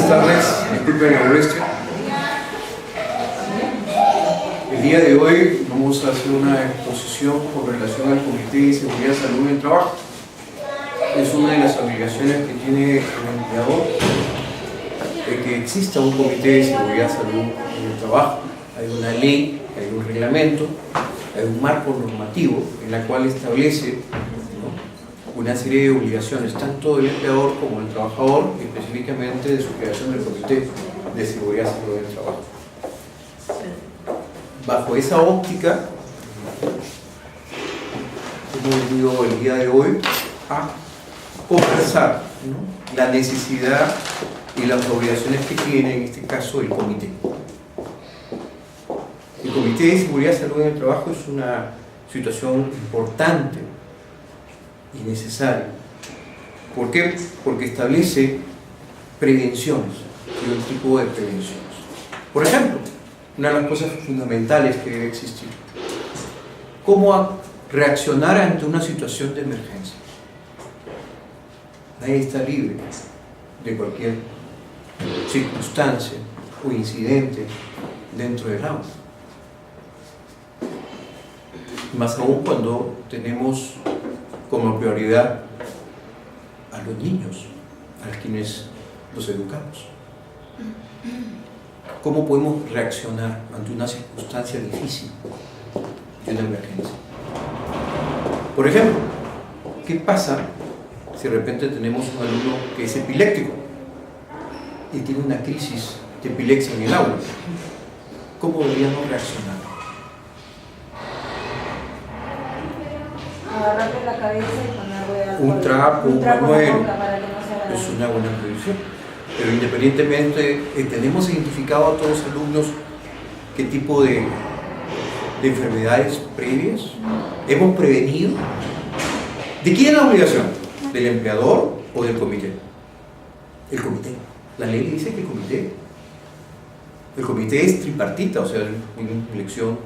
tardes, disculpen la molestia. El día de hoy vamos a hacer una exposición con relación al Comité de Seguridad y Salud en el Trabajo. Es una de las obligaciones que tiene el empleador, de que exista un Comité de Seguridad y Salud en el Trabajo. Hay una ley, hay un reglamento, hay un marco normativo en la cual establece, ¿no?, una serie de obligaciones, tanto del empleador como del trabajador, específicamente de su creación del Comité de Seguridad y Salud en el Trabajo. Bajo esa óptica, hemos venido el día de hoy a conversar, ¿no?, la necesidad y las obligaciones que tiene en este caso el comité. El Comité de Seguridad y Salud en el Trabajo es una situación importante y necesaria. ¿Por qué? Porque establece prevenciones y un tipo de prevenciones. Por ejemplo, una de las cosas fundamentales que debe existir: cómo reaccionar ante una situación de emergencia. Nadie está libre de cualquier circunstancia o incidente dentro del aula. Más aún cuando tenemos como prioridad a los niños, a quienes los educamos. ¿Cómo podemos reaccionar ante una circunstancia difícil de una emergencia? Por ejemplo, ¿qué pasa si de repente tenemos un alumno que es epiléptico y tiene una crisis de epilepsia en el aula? ¿Cómo deberíamos reaccionar? Agarrarle la cabeza y ponerle algo, Un trapo, un pañuelo, para que no se haga es daño. una buena previsión. Pero independientemente, tenemos identificado a todos los alumnos qué tipo de enfermedades previas hemos prevenido. ¿De quién es la obligación? ¿Del empleador o del comité? El comité. La ley dice que el comité es tripartita, o sea, una elección,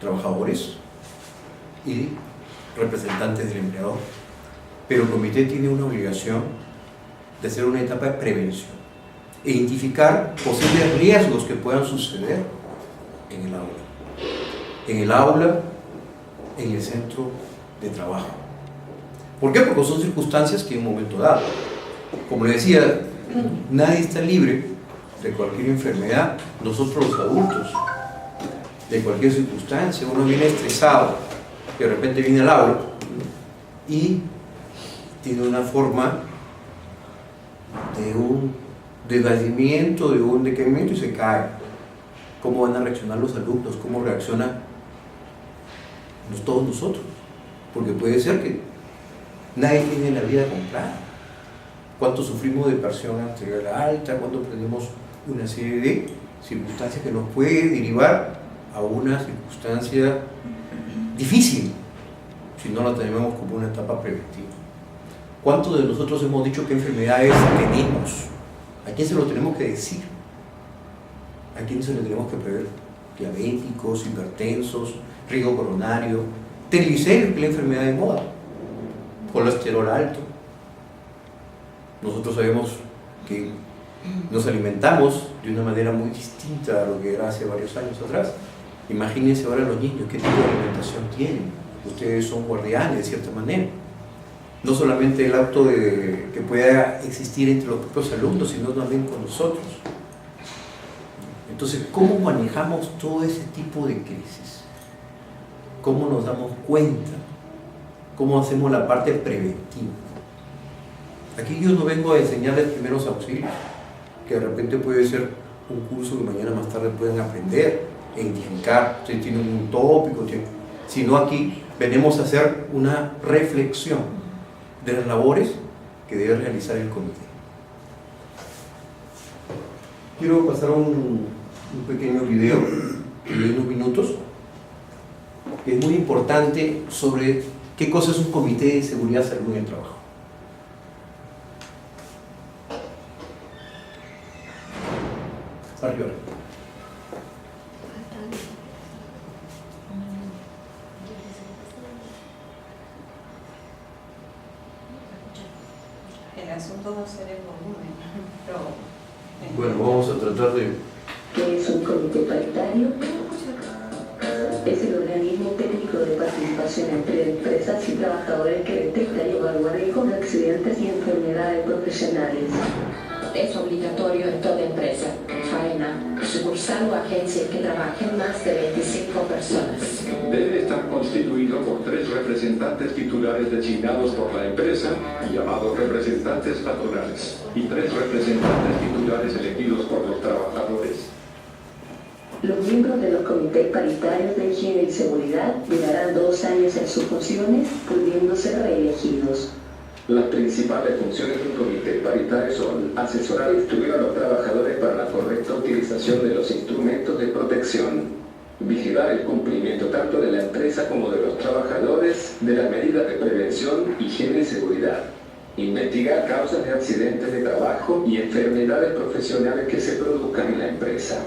trabajadores y representantes del empleador. Pero el comité tiene una obligación de hacer una etapa de prevención e identificar posibles riesgos que puedan suceder en el aula, en el centro de trabajo. ¿Por qué? Porque son circunstancias que en un momento dado, como le decía, nadie está libre de cualquier enfermedad, nosotros los adultos, de cualquier circunstancia. Uno viene estresado, que de repente viene al aula y tiene una forma de un desvalimiento, de un decaimiento y se cae. ¿Cómo van a reaccionar los alumnos? ¿Cómo reaccionan todos nosotros? Porque puede ser que nadie tiene la vida comprada. ¿Cuánto sufrimos de presión arterial alta? ¿Cuánto tenemos una serie de circunstancias que nos puede derivar a una circunstancia difícil si no la tenemos como una etapa preventiva? ¿Cuántos de nosotros hemos dicho qué enfermedades tenemos? ¿A quién se lo tenemos que decir? ¿A quién se lo tenemos que prever? Diabéticos, hipertensos, riesgo coronario, triglicéridos, que es la enfermedad de moda, colesterol alto. Nosotros sabemos que nos alimentamos de una manera muy distinta a lo que era hace varios años atrás. Imagínense ahora los niños, qué tipo de alimentación tienen. Ustedes son guardianes de cierta manera. No solamente el acto de que pueda existir entre los propios alumnos, sino también con nosotros. Entonces, ¿cómo manejamos todo ese tipo de crisis? ¿Cómo nos damos cuenta? ¿Cómo hacemos la parte preventiva? Aquí yo no vengo a enseñarles primeros auxilios, que de repente puede ser un curso que mañana más tarde pueden aprender e identificar. Ustedes tienen un tópico, sino aquí venimos a hacer una reflexión de las labores que debe realizar el comité. Quiero pasar un pequeño video de unos minutos que es muy importante sobre qué cosa es un comité de seguridad y salud en el trabajo. Arriba. El asunto no se ve volumen, pero Bueno, vamos a tratar de... ¿Qué es un comité paritario? Es el organismo técnico de participación entre empresas y trabajadores que detecta y evalúa riesgos de accidentes y enfermedades profesionales. Es obligatorio en toda empresa, faena, sucursal o agencia que trabajen más de 25 personas. Debe estar constituido por 3 representantes titulares designados por la empresa, llamados representantes patronales, y 3 representantes titulares elegidos por los trabajadores. Los miembros de los comités paritarios de higiene y seguridad durarán 2 años en sus funciones, pudiendo ser reelegidos. Las principales funciones de un comité paritario son asesorar e instruir a los trabajadores para la correcta utilización de los instrumentos de protección, vigilar el cumplimiento tanto de la empresa como de los trabajadores de las medidas de prevención, higiene y seguridad, investigar causas de accidentes de trabajo y enfermedades profesionales que se produzcan en la empresa,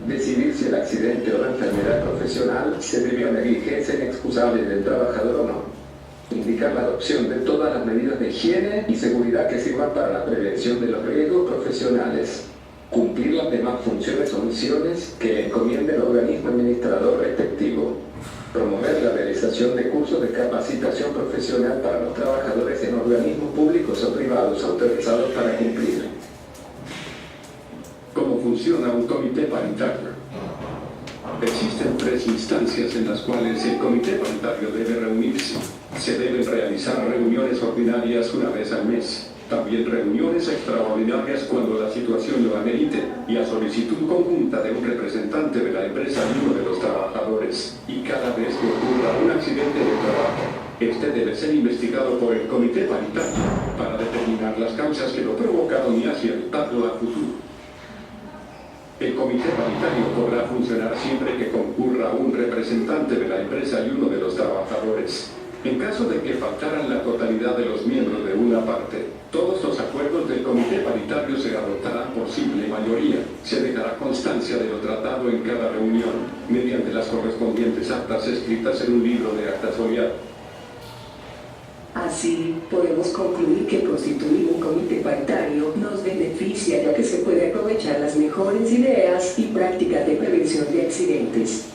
decidir si el accidente o la enfermedad profesional se debió a negligencia inexcusable del trabajador o no, indicar la adopción de todas las medidas de higiene y seguridad que sirvan para la prevención de los riesgos profesionales, cumplir las demás funciones o misiones que le encomiende el organismo administrador respectivo, promover la realización de cursos de capacitación profesional para los trabajadores en organismos públicos o privados autorizados para cumplir. ¿Cómo funciona un comité paritario? Existen 3 instancias en las cuales el comité paritario debe reunirse. Se deben realizar reuniones ordinarias una vez al mes, también reuniones extraordinarias cuando la situación lo amerite, y a solicitud conjunta de un representante de la empresa y uno de los trabajadores, y cada vez que ocurra un accidente de trabajo, este debe ser investigado por el comité paritario, para determinar las causas que lo provocaron y así evitarlo a futuro. El comité paritario podrá funcionar siempre que concurra un representante de la empresa y uno de los trabajadores. En caso de que faltaran la totalidad de los miembros de una parte, todos los acuerdos del comité paritario se adoptarán por simple mayoría. Se dejará constancia de lo tratado en cada reunión, mediante las correspondientes actas escritas en un libro de actas foliado. Así, podemos concluir que constituir un comité paritario nos beneficia ya que se puede aprovechar las mejores ideas y prácticas de prevención de accidentes.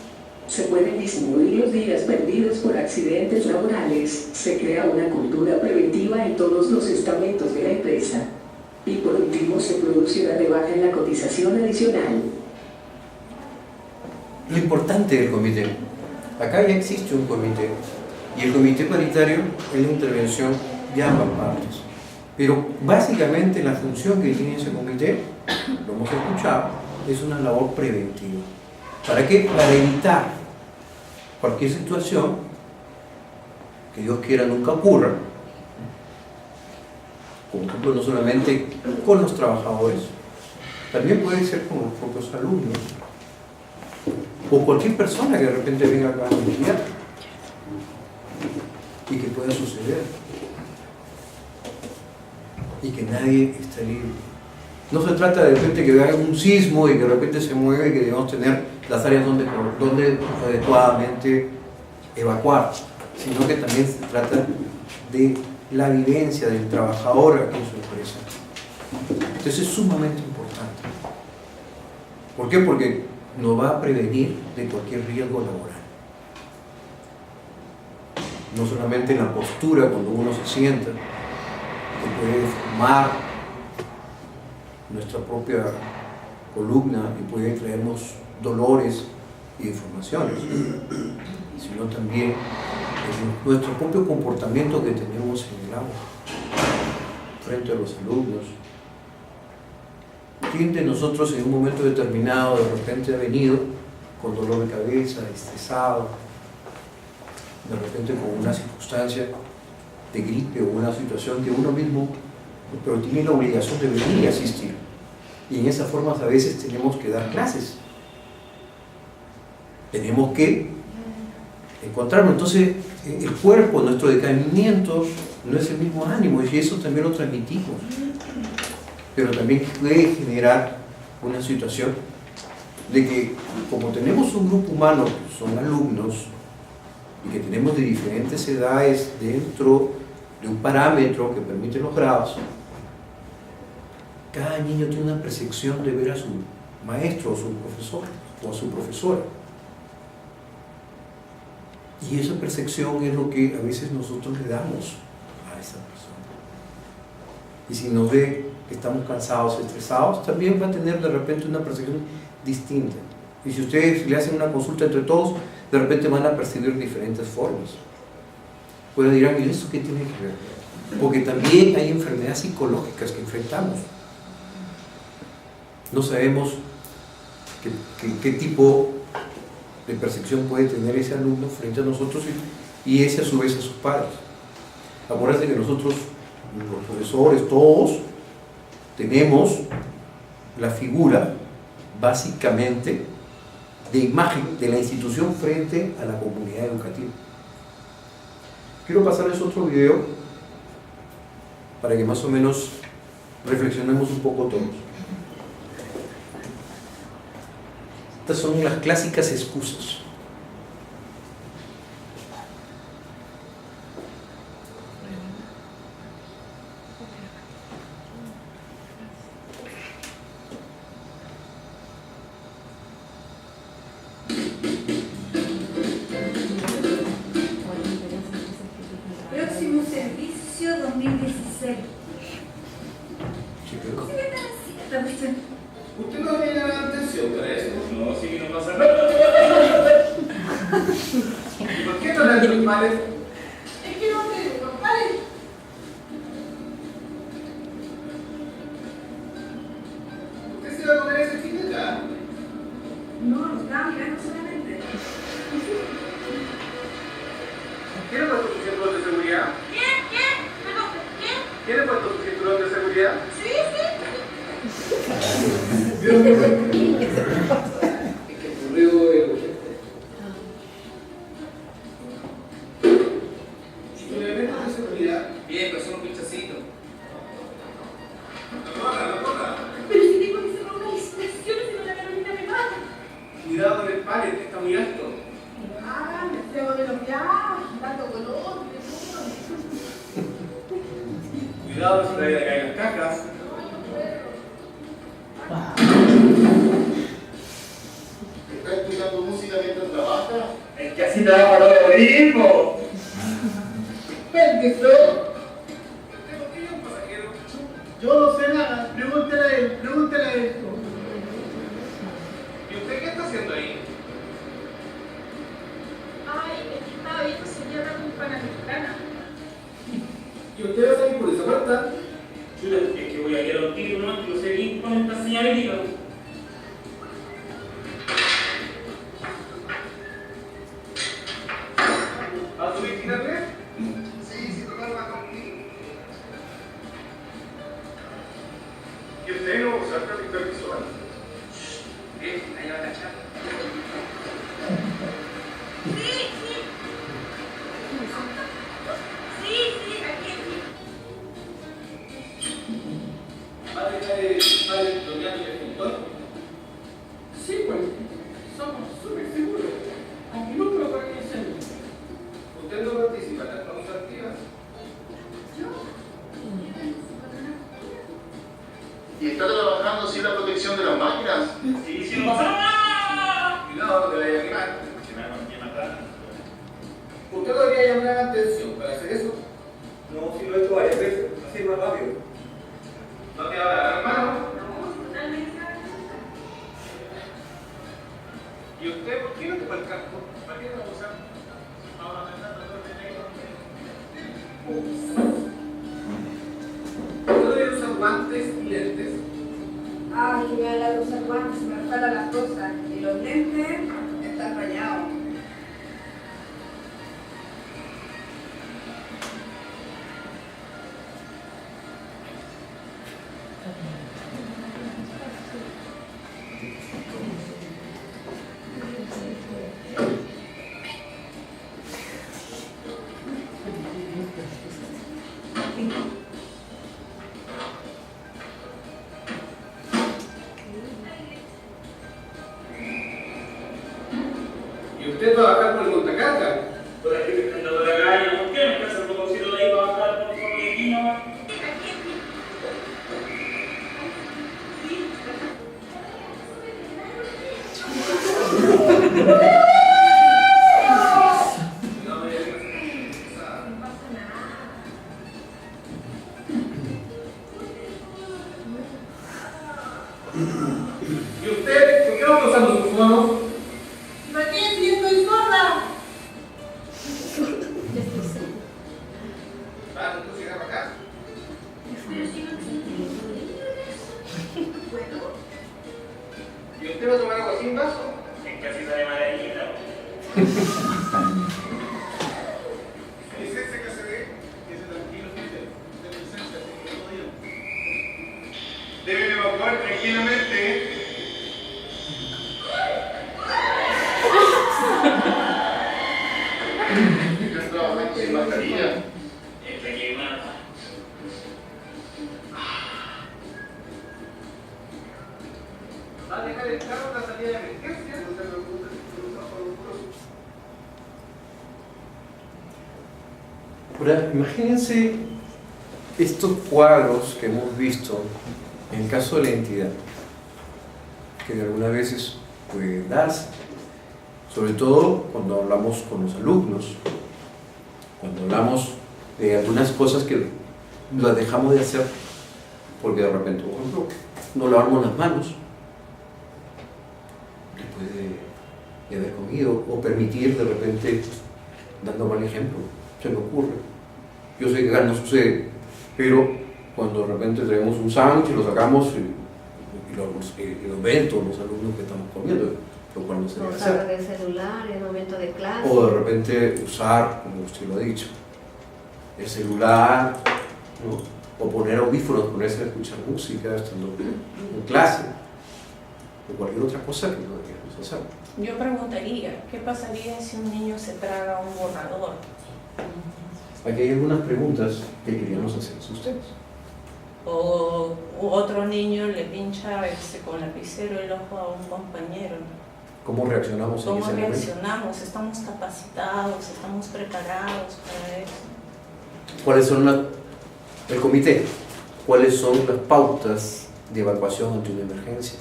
Se pueden disminuir los días perdidos por accidentes laborales, se crea una cultura preventiva en todos los estamentos de la empresa. Y por último, se produce una rebaja en la cotización adicional. Lo importante del comité. Acá ya existe un comité. Y el comité paritario es la intervención de ambas partes. Pero básicamente la función que tiene ese comité, lo hemos escuchado, es una labor preventiva. ¿Para qué? Para evitar cualquier situación que Dios quiera nunca ocurra, por ejemplo, no solamente con los trabajadores, también puede ser con los propios alumnos o cualquier persona que de repente venga acá a estudiar y que pueda suceder y que nadie esté libre. No se trata de repente que haya un sismo y que de repente se mueva y que debemos tener las áreas donde adecuadamente evacuar, sino que también se trata de la vivencia del trabajador aquí en su empresa. Entonces es sumamente importante. ¿Por qué? Porque nos va a prevenir de cualquier riesgo laboral. No solamente en la postura cuando uno se sienta, que puede deformar nuestra propia columna y puede traernos dolores y deformaciones, sino también en nuestro propio comportamiento que tenemos en el aula, frente a los alumnos. ¿Quién de nosotros en un momento determinado de repente ha venido con dolor de cabeza, estresado, de repente con una circunstancia de gripe o una situación que uno mismo, pero tiene la obligación de venir y asistir? Y en esas formas a veces tenemos que dar clases. Tenemos que encontrarnos. Entonces, el cuerpo, nuestro decaimiento, no es el mismo ánimo, y eso también lo transmitimos. Pero también puede generar una situación de que, como tenemos un grupo humano, que son alumnos, y que tenemos de diferentes edades dentro de un parámetro que permite los grados, Cada niño tiene una percepción de ver a su maestro o su profesor o a su profesora. Y esa percepción es lo que a veces nosotros le damos a esa persona. Y si nos ve que estamos cansados, estresados, también va a tener de repente una percepción distinta. Y si ustedes le hacen una consulta entre todos, de repente van a percibir diferentes formas. Pues dirán, ¿y eso qué tiene que ver? Porque también hay enfermedades psicológicas que enfrentamos. No sabemos qué tipo de percepción puede tener ese alumno frente a nosotros y ese a su vez a sus padres. Acuérdense que nosotros, los profesores, todos, tenemos la figura básicamente de imagen de la institución frente a la comunidad educativa. Quiero pasarles otro video para que más o menos reflexionemos un poco todos. Estas son las clásicas excusas. Próximo servicio 2016. Chicos. ¿Qué me están haciendo esta cuestión? ¿Usted no viene a la atención para eso? No, sí que no pasa nada. ¿Y por qué no le hacen pares? Es que no tengo, ¿vale? ¿Usted se va a poner esa etiqueta? No, lo estaba mirando solamente. ¿Quién ha puesto su cinturón de seguridad? ¿Quién? Perdón, ¿quién? ¿Quién ha puesto su cinturón de seguridad? Sí. Es que ocurrió el urgente. ¿Y los elementos de seguridad? Bien, pues son un pinchacito. No corra. Pero si tengo que hacer una licitación, si no la Carolina me mata. Cuidado con el palet, que está muy alto. Ah, me frego de los viajes, tanto color, Cuidado, no se le vaya a caer las cacas. ¿Está escuchando música mientras trabaja? Es que así te va para lo mismo. ¡Péntese! ¿Por qué un pasajero? Yo no sé nada, pregúntele a él. ¿Y usted qué está haciendo ahí? Ay, es que estaba viendo señora con Panamericana. ¿Y usted va a salir por esa puerta? Chuta, es que voy a ir a un tiro, ¿no? Que lo sé bien con esta señalita. ¿A su vigilante? Sí, tocar más contigo. ¿Y usted no usa protector visual? Ahí va a cachar. Sí, aquí. ¿Va a dejar bloqueando el extintor? Sí, pues, somos súper seguros. Al minuto lo ponen incendio. ¿Usted no participa en las pausas activas? ¿Y está trabajando sin la protección de las máquinas? Sí, sí, no pasa nada. Cuidado, no te vaya a quemar. Se me va a matar. ¿Usted debería llamar la atención para hacer eso? No, si lo he hecho varias veces. Así es más rápido. ¿No te va a dar la mano? ¿Y usted por qué no te va al campo? ¿Para qué no lo usa? Ahora pensando en ¿no debe usar guantes y lentes? Ay, que me da la usar guantes, se me resbala las cosas. Y los lentes están rayados. ¿Y usted va a bajar por el montacarga? Por aquí me están dando la calle. ¿Por qué no está el botoncito de ahí para bajar por favor de aquí nomás? ¿Y usted por qué no está usando su fono? Porque sí estoy sorda. Ah, ¿tú cigarro acá? ¿Y usted va a tomar agua sin vaso? En casita de Margarita. Licencia que se ve, que se tranquilo usted. Usted licencia, todo bien. Deben evacuar tranquilamente. Yo trabajo sin mascarilla. Entre que más. Va a dejar el carro en la salida de emergencia. No se preocupe, Ahora, imagínense estos cuadros que hemos visto en el caso de la entidad, que de algunas veces pueden darse, sobre todo cuando hablamos con los alumnos, cuando hablamos de algunas cosas que las dejamos de hacer porque de repente, por ejemplo, no lavamos las manos después de haber comido, o permitir de repente, dando mal ejemplo, se me ocurre. Yo sé que acá no sucede, pero cuando de repente traemos un sándwich y lo sacamos y lo ven todos los alumnos que estamos comiendo, lo cual no se debe hacer. Usar el celular en el momento de clase. O de repente usar, como usted lo ha dicho, el celular, ¿no? O poner audífonos, ponerse a escuchar música estando en clase, o cualquier otra cosa que no deberíamos hacer. Yo preguntaría, ¿qué pasaría si un niño se traga un borrador? Aquí hay algunas preguntas que queríamos hacerles a ustedes. O otro niño le pincha con lapicero el ojo a un compañero. ¿Cómo reaccionamos en ¿Cómo ese momento? reaccionamos? ¿Estamos capacitados? ¿Estamos preparados para eso? ¿Cuáles son el comité? ¿Cuáles son las pautas de evacuación ante una emergencia?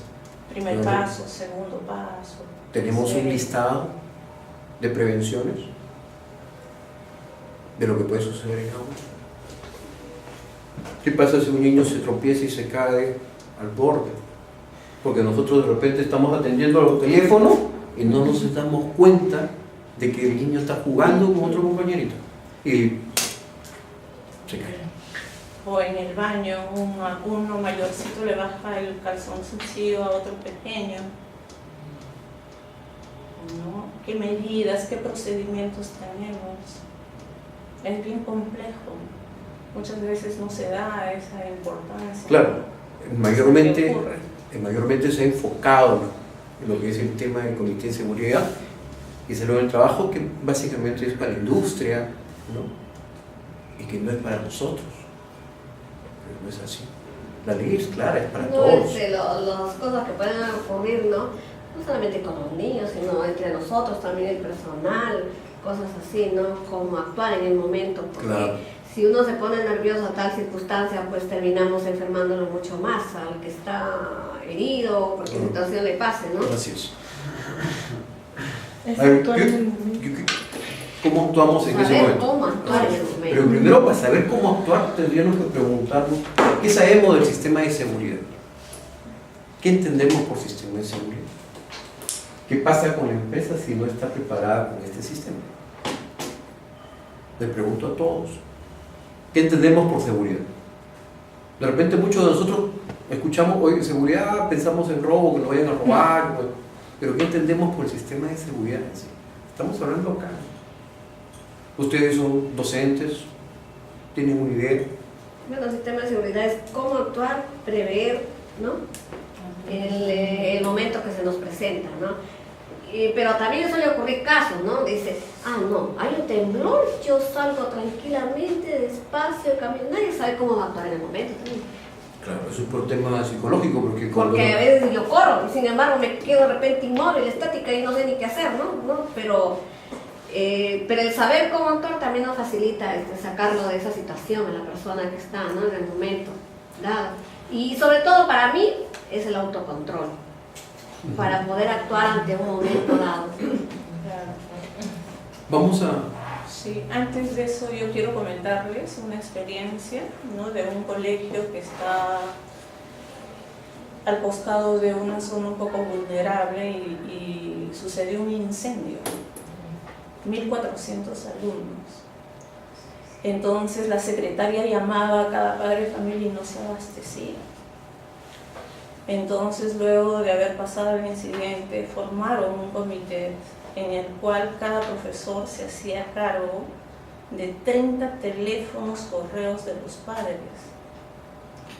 Primer paso, segundo paso. ¿Tenemos un listado de prevenciones de lo que puede suceder en aula? ¿Qué pasa si un niño se tropieza y se cae al borde? Porque nosotros de repente estamos atendiendo al teléfono y no nos damos cuenta de que el niño está jugando con otro compañerito y se cae. O en el baño, uno mayorcito le baja el calzoncillo a otro pequeño. ¿No? ¿Qué medidas, qué procedimientos tenemos? Es bien complejo. Muchas veces no se da esa importancia. Claro, mayormente se ha enfocado en lo que es el tema del Comité de Seguridad y se lo del trabajo que básicamente es para la industria, ¿no? Y que no es para nosotros. Pero no es así. La ley es clara, es para todos. Las cosas que pueden ocurrir, ¿no? No solamente con los niños, sino entre nosotros, también el personal, cosas así, ¿no? Cómo actuar en el momento, porque claro, si uno se pone nervioso a tal circunstancia, pues terminamos enfermándolo mucho más al que está herido o cualquier situación le pase, ¿no? Así es. ¿Cómo actuamos en ese momento? ¿Cómo actuar en ese momento? Pero primero, para saber cómo actuar, tendríamos que preguntarnos qué sabemos del sistema de seguridad. ¿Qué entendemos por sistema de seguridad? ¿Qué pasa con la empresa si no está preparada con este sistema? Les pregunto a todos. ¿Qué entendemos por seguridad? De repente muchos de nosotros escuchamos, oye, seguridad, pensamos en robo, que nos vayan a robar, pero ¿qué entendemos por el sistema de seguridad? Estamos hablando acá. Ustedes son docentes, tienen una idea. Bueno, el sistema de seguridad es cómo actuar, prever, ¿no? El momento que se nos presenta, ¿no? Pero también suele ocurrir casos, ¿no? Dice, no, hay un temblor, yo salgo tranquilamente, despacio, camino, nadie sabe cómo va a actuar en el momento también. Claro, eso es por tema psicológico, porque a veces yo corro, y sin embargo me quedo de repente inmóvil, estática y no sé ni qué hacer, ¿no? Pero el saber cómo actuar también nos facilita sacarlo de esa situación a la persona que está, ¿no? En el momento dado. Y sobre todo para mí es el autocontrol, para poder actuar ante un momento dado. Vamos a... Sí, antes de eso yo quiero comentarles una experiencia, ¿no? De un colegio que está al costado de una zona un poco vulnerable y sucedió un incendio. 1.400 alumnos. Entonces la secretaria llamaba a cada padre de familia y no se abastecía. Entonces, luego de haber pasado el incidente, formaron un comité en el cual cada profesor se hacía cargo de 30 teléfonos, correos de los padres.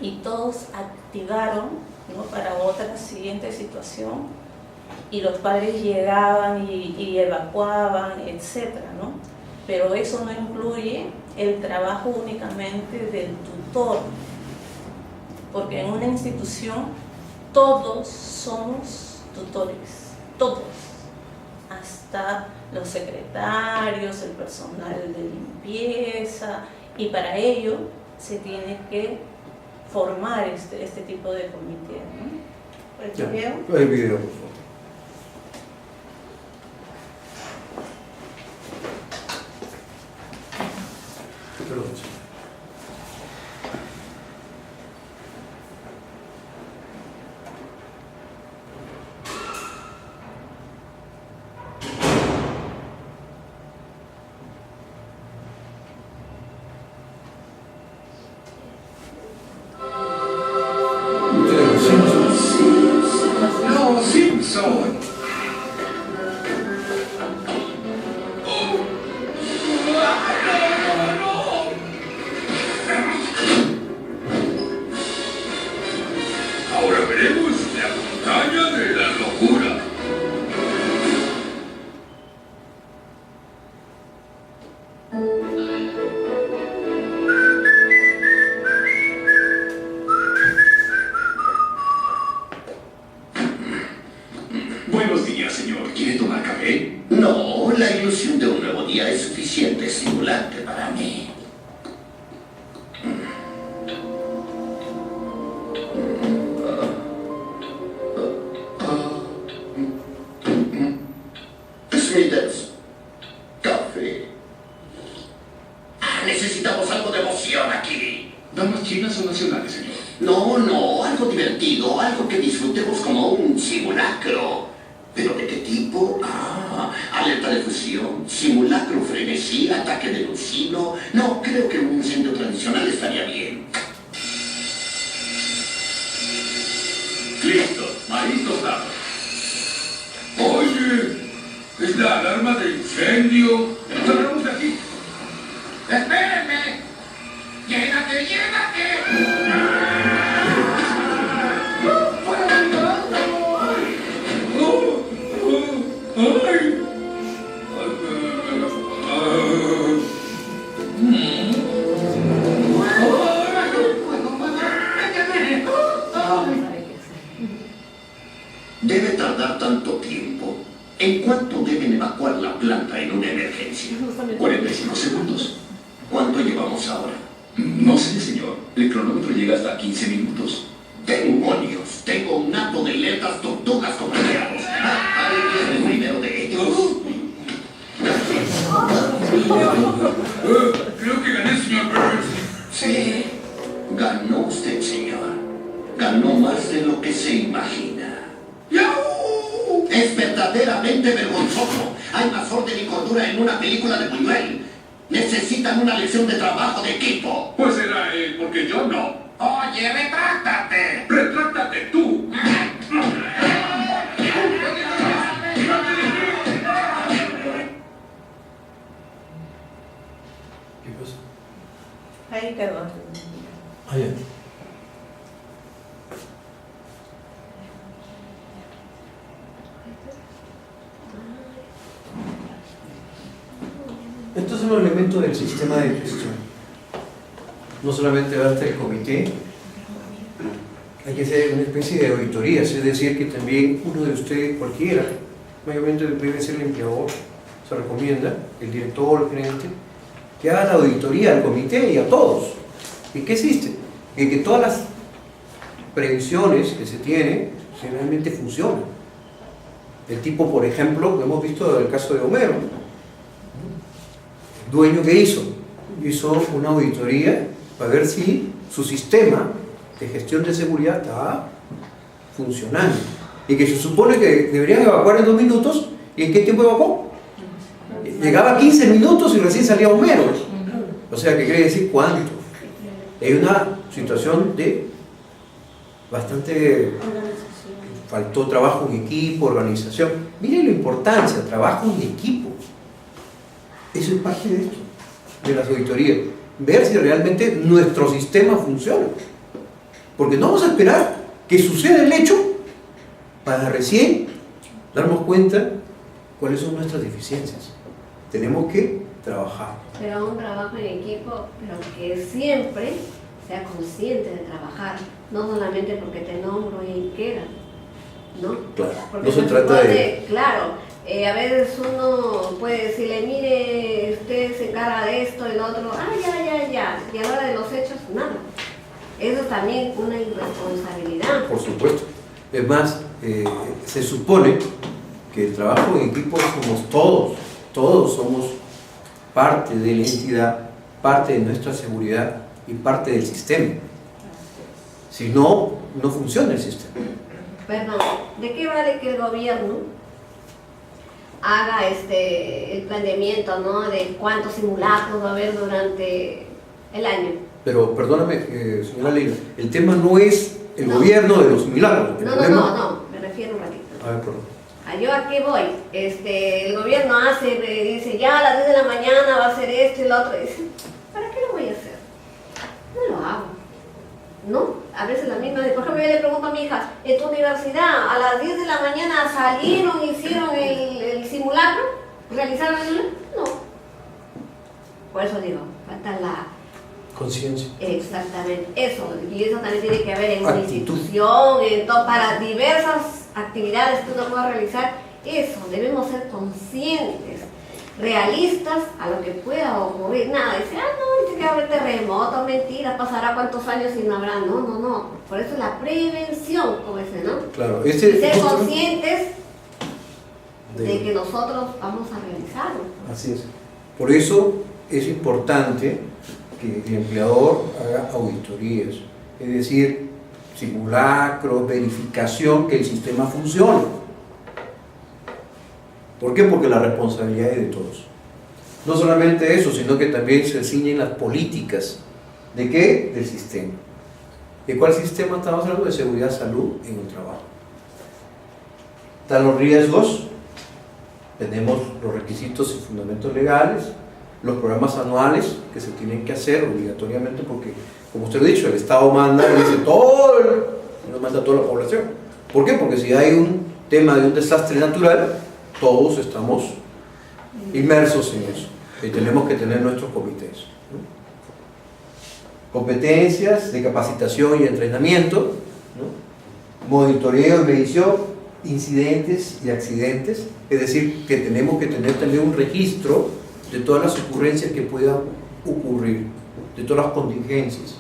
Y todos activaron, ¿no?, para otra siguiente situación, y los padres llegaban y evacuaban, etcétera, ¿no? Pero eso no incluye el trabajo únicamente del tutor, porque en una institución todos somos tutores, todos, hasta los secretarios, el personal de limpieza, y para ello se tiene que formar este tipo de comité, ¿no? ¿El video? El video, por favor. Perdón. No, Simpson. Ahora veremos la montaña de la locura. Buenos días, señor. ¿Quiere tomar café? No, la ilusión de un nuevo día es suficiente estimulante para mí. Smithers, café. Necesitamos algo de emoción aquí. ¿Damas chinas o nacionales, señor? No, algo divertido, algo que disfrutemos como un simulacro. ¿Pero de qué tipo? Alerta de fusión, simulacro, frenesí, ataque de Lucino. No, creo que un incendio tradicional estaría bien. Listo, maíz dados. Oye, es la alarma de incendio. Salgamos de aquí. ¡Espérenme! ¡Llénate! Debe tardar tanto tiempo. ¿En cuánto deben evacuar la planta en una emergencia? 45 segundos. ¿Cuánto llevamos ahora? No sé, señor. El cronómetro llega hasta 15 minutos. ¡Demonios! Tengo un hato de letras tortugas como aliados. ¿Alguien es el primero de ellos? Creo que gané, señor Burns. Sí. Ganó usted, señor. Ganó más de lo que se imagina. ¡Yahoo! Es verdaderamente vergonzoso. Hay más orden y cordura en una película de Buñuel. Necesitan una lección de trabajo de equipo. Pues será él, porque yo no. Oye, retráctate. ¡Retráctate tú! ¿Qué pasa? Ahí quedó. Allá. Estos son los elementos del sistema de gestión. No solamente basta el comité, hay que hacer una especie de auditorías, es decir, que también uno de ustedes, cualquiera, mayormente debe ser el empleador, se recomienda, el director, el gerente, que haga la auditoría al comité y a todos. ¿Y qué existe? En que todas las prevenciones que se tienen realmente funcionan. El tipo, por ejemplo, que hemos visto el caso de Homero, el dueño que hizo una auditoría para ver si su sistema de gestión de seguridad estaba funcionando y que se supone que deberían evacuar en 2 minutos. ¿Y en qué tiempo evacuó? Llegaba a 15 minutos y recién salía Homero. O sea, ¿qué quiere decir cuánto? Hay una situación de bastante... faltó trabajo en equipo, organización. Miren la importancia, trabajo en equipo. Eso es parte de esto, de las auditorías. Ver si realmente nuestro sistema funciona. Porque no vamos a esperar que suceda el hecho para recién darnos cuenta cuáles son nuestras deficiencias. Tenemos que trabajar. Pero un trabajo en equipo, pero que siempre sea consciente de trabajar, no solamente porque te nombro y ahí queda, ¿no? Claro, porque no se trata de... Claro, a veces uno puede decirle, mire, usted se encarga de esto, el otro, ya, y a la hora de los hechos, nada. Eso es también una irresponsabilidad. Por supuesto. Es más, se supone que el trabajo en equipo somos todos somos parte de la entidad, parte de nuestra seguridad y parte del sistema. Si no, no funciona el sistema. Perdón, ¿de qué vale que el gobierno haga el planteamiento, ¿no?, de cuántos simulacros va a haber durante el año? Pero perdóname, señora Leila, el tema no es el gobierno de los simulacros. No, me refiero un ratito. A ver, perdón. ¿Yo a qué voy? El gobierno dice, ya a las 10 de la mañana va a hacer esto y lo otro. Dice, ¿para qué lo voy a hacer? No lo hago. ¿No? A veces la misma, por ejemplo, yo le pregunto a mi hija, ¿en tu universidad a las 10 de la mañana salieron, hicieron el simulacro? ¿Realizaron el simulacro? No. Por eso digo, falta la... conciencia. Exactamente, eso. Y eso también tiene que haber en una actitud. institución, para diversas actividades que uno pueda realizar. Eso, debemos ser conscientes, realistas a lo que pueda ocurrir. Nada, dice, no, dice que va a haber terremoto, mentira, pasará cuántos años y no habrá. No. Por eso la prevención, como ese, ¿no? Claro, y ser conscientes de que nosotros vamos a realizarlo. Así es. Por eso es importante que el empleador haga auditorías, es decir, simulacros, verificación que el sistema funcione. ¿Por qué? Porque la responsabilidad es de todos. No solamente eso, sino que también se ciñen las políticas. ¿De qué? Del sistema. ¿De cuál sistema estamos hablando? De seguridad, salud en el trabajo. Están los riesgos, tenemos los requisitos y fundamentos legales, los programas anuales que se tienen que hacer obligatoriamente porque, como usted lo ha dicho, el Estado manda y dice no manda a toda la población. ¿Por qué? Porque si hay un tema de un desastre natural, todos estamos inmersos en eso y tenemos que tener nuestros comités, ¿no? Competencias de capacitación y entrenamiento, ¿no? Monitoreo y medición, incidentes y accidentes, es decir, que tenemos que tener también un registro de todas las ocurrencias que puedan ocurrir, de todas las contingencias,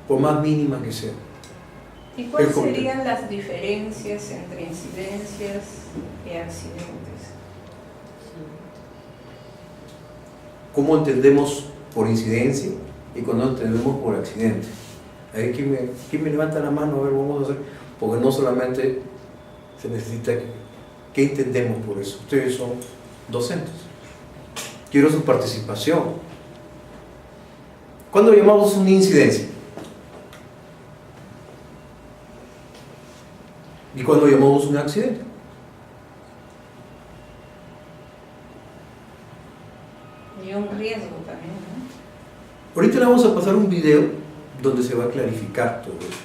por más mínimas que sean. ¿Y cuáles serían las diferencias entre incidencias y accidentes? ¿Cómo entendemos por incidencia y cuándo entendemos por accidente? Ahí, ¿quién me levanta la mano? A ver, vamos a hacer, porque no solamente se necesita que entendemos por eso. Ustedes son docentes. Quiero su participación. ¿Cuándo llamamos una incidencia? ¿Y cuándo llamamos un accidente? Y un riesgo también, ¿no? Ahorita le vamos a pasar un video donde se va a clarificar todo eso.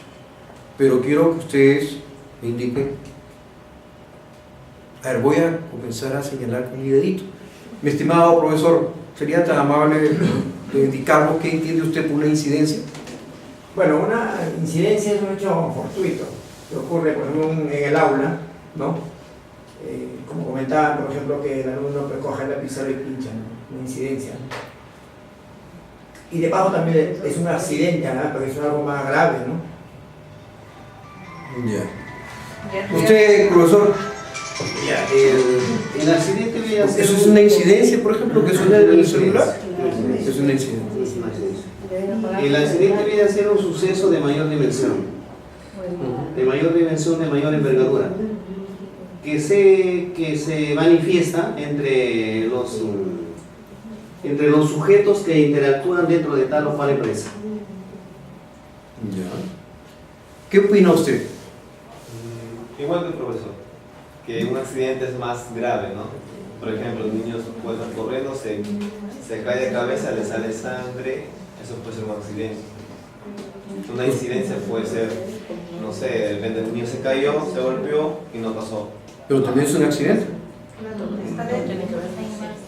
Pero quiero que ustedes me indiquen. A ver, voy a comenzar a señalar con mi dedito. Mi estimado profesor, ¿sería tan amable de indicarnos qué entiende usted por una incidencia? Bueno, una incidencia es un hecho fortuito que ocurre, por ejemplo, en el aula, ¿no? Como comentaban, por ejemplo, que el alumno coge la pizarra y pincha, ¿no? Una incidencia, ¿no? Y de paso también es un accidente, ¿no? Porque es algo más grave, ¿no? Ya. ¿Usted, profesor? Ya, el accidente viene a ser... ¿Eso es una incidencia, por ejemplo, que suena en el celular? Es una incidencia. El accidente viene a ser un suceso de mayor dimensión. de mayor dimensión, de mayor envergadura, que se manifiesta entre los sujetos que interactúan dentro de tal o cual empresa. Ya. ¿Qué opina usted? Igual que el profesor, que un accidente es más grave, ¿no? Por ejemplo, los niños pueden estar corriendo, se cae de cabeza, le sale sangre, eso puede ser un accidente. Una incidencia puede ser, no sé, de repente el niño se cayó, se golpeó y no pasó. Pero también es un accidente.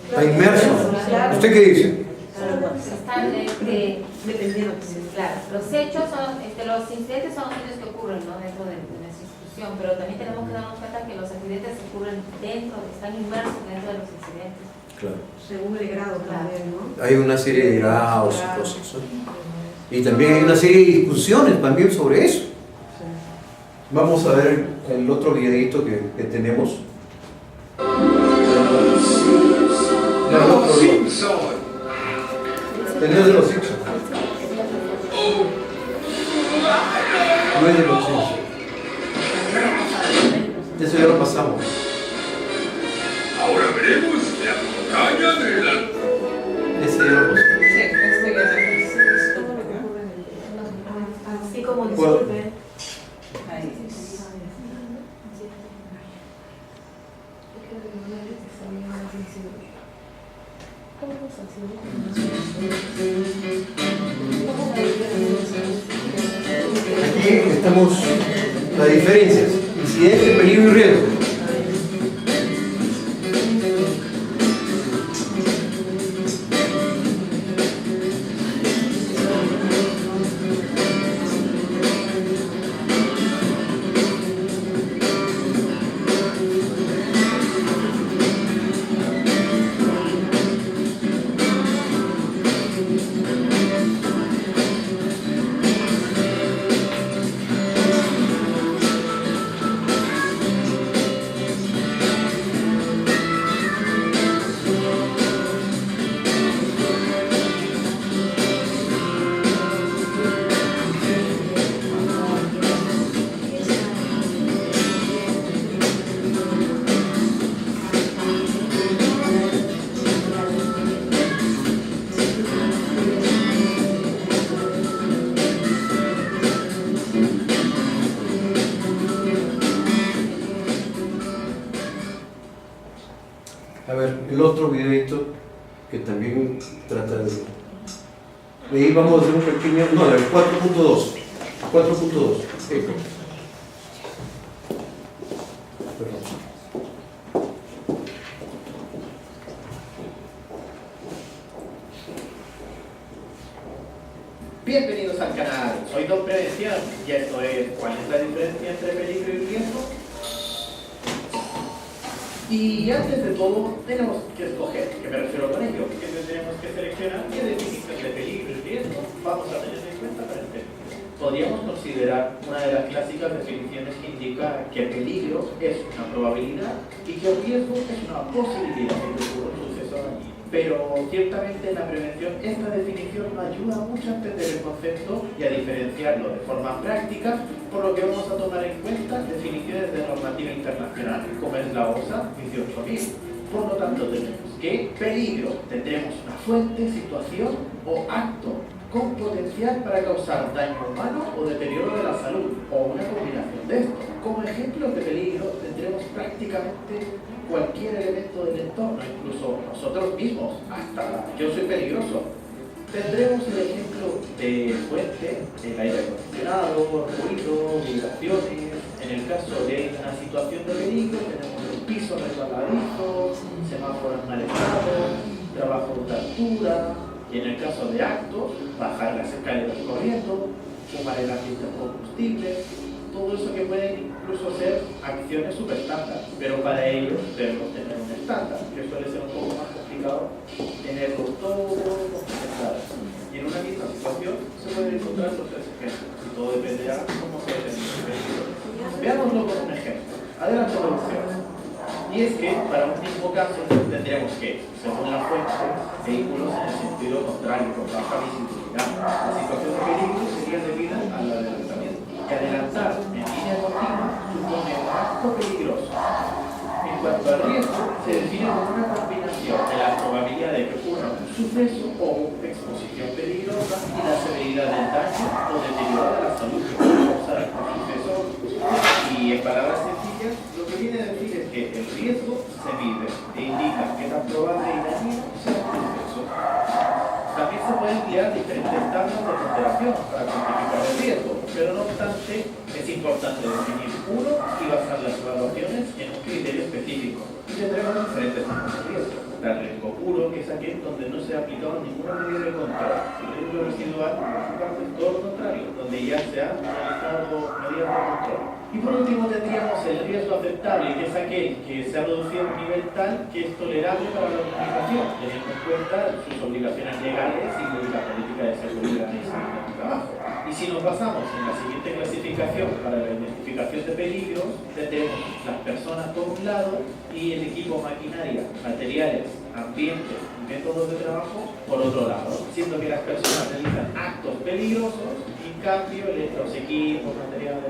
Está inmerso. ¿Usted qué dice? Están dependiendo. Claro, los hechos son, los incidentes son los hechos que ocurren, ¿no? Dentro de nuestra institución, pero también tenemos que darnos cuenta que los accidentes ocurren dentro, están inmersos dentro de los incidentes. Claro. Según el grado también, ¿no? Hay una serie de grados y cosas, ¿no? Y también hay una serie de discusiones también sobre eso. Vamos a ver el otro videito que tenemos. Tenemos de los Simpsons. No es de los Simpsons. Eso ya lo pasamos. Ahora veremos la montaña de la... Ese ya lo pasamos. Así como disculpe. Aquí estamos las diferencias: incidente, peligro y riesgo. A ver, el otro videito que también trata de ahí vamos a hacer un pequeño, no, el 4.2. 4.2. Bienvenidos al canal, soy Don Prevención y esto es ¿cuál es la diferencia entre peligro y riesgo? Y antes de todo tenemos que escoger, ¿qué me refiero con ello? Que tenemos que seleccionar qué definición de peligro y riesgo vamos a tener en cuenta para este. Podríamos considerar una de las clásicas definiciones que indica que peligro es una probabilidad y que el riesgo es una posibilidad de que ocurra un suceso allí. Pero ciertamente en la prevención esta definición nos ayuda mucho a entender el concepto y a diferenciarlo de forma práctica, por lo que vamos a tomar en cuenta definiciones de normativa internacional, como es la OSA 18000. Por lo tanto tenemos que peligro tendremos una fuente, situación o acto con potencial para causar daño humano o deterioro de la salud, o una combinación de estos. Como ejemplos de peligro tendremos prácticamente cualquier elemento del entorno, incluso nosotros mismos, hasta yo soy peligroso. Tendremos el ejemplo de fuente, el aire acondicionado, ruido, vibraciones. En el caso de una situación de peligro tenemos el piso resbaladizo, semáforos mal estados, trabajo de altura, y en el caso de actos, bajar las escaleras corriendo, fumar el ambiente de combustible, todo eso que pueden incluso ser acciones subestándar, pero para ello debemos tener un estándar, que suele ser un poco más complicado tenerlo todo complementado. Y en una misma situación se pueden encontrar los tres ejemplos, y todo dependerá de cómo se determine. Veámoslo con un ejemplo. Adelante, producción. Y es que para un mismo caso tendremos que, según la fuente, vehículos en el sentido contrario, con baja visibilidad. La situación de peligro sería debida al adelantamiento. que adelantar en línea continua supone un acto peligroso. En cuanto al riesgo, se define como una combinación de la probabilidad de que ocurra un suceso o exposición peligrosa y la severidad del daño o deterioro de la salud que puede causar el suceso. Y en palabras sencillas, lo que viene a decir es que el riesgo se mide e indica qué tan probable y dañino sea el suceso. También se pueden emplear diferentes tablas de ponderación para cuantificar el riesgo, pero no obstante es importante definir uno y basar las evaluaciones en un criterio específico. Y tendremos diferentes tipos de riesgo. El riesgo puro, que es aquel donde no se ha aplicado ninguna medida de control. El riesgo residual, por su parte, es todo lo contrario, donde ya se han realizado medidas de control. Y por último tendríamos el riesgo aceptable, que es aquel que se ha reducido a un nivel tal que es tolerable para la organización, teniendo en cuenta sus obligaciones legales y la política de seguridad y salud en el trabajo. Y si nos basamos en la siguiente clasificación para la identificación de peligros, tendremos las personas por un lado y el equipo, maquinaria, materiales, ambientes y métodos de trabajo por otro lado, siendo que las personas realizan actos peligrosos y en cambio los equipos, materiales,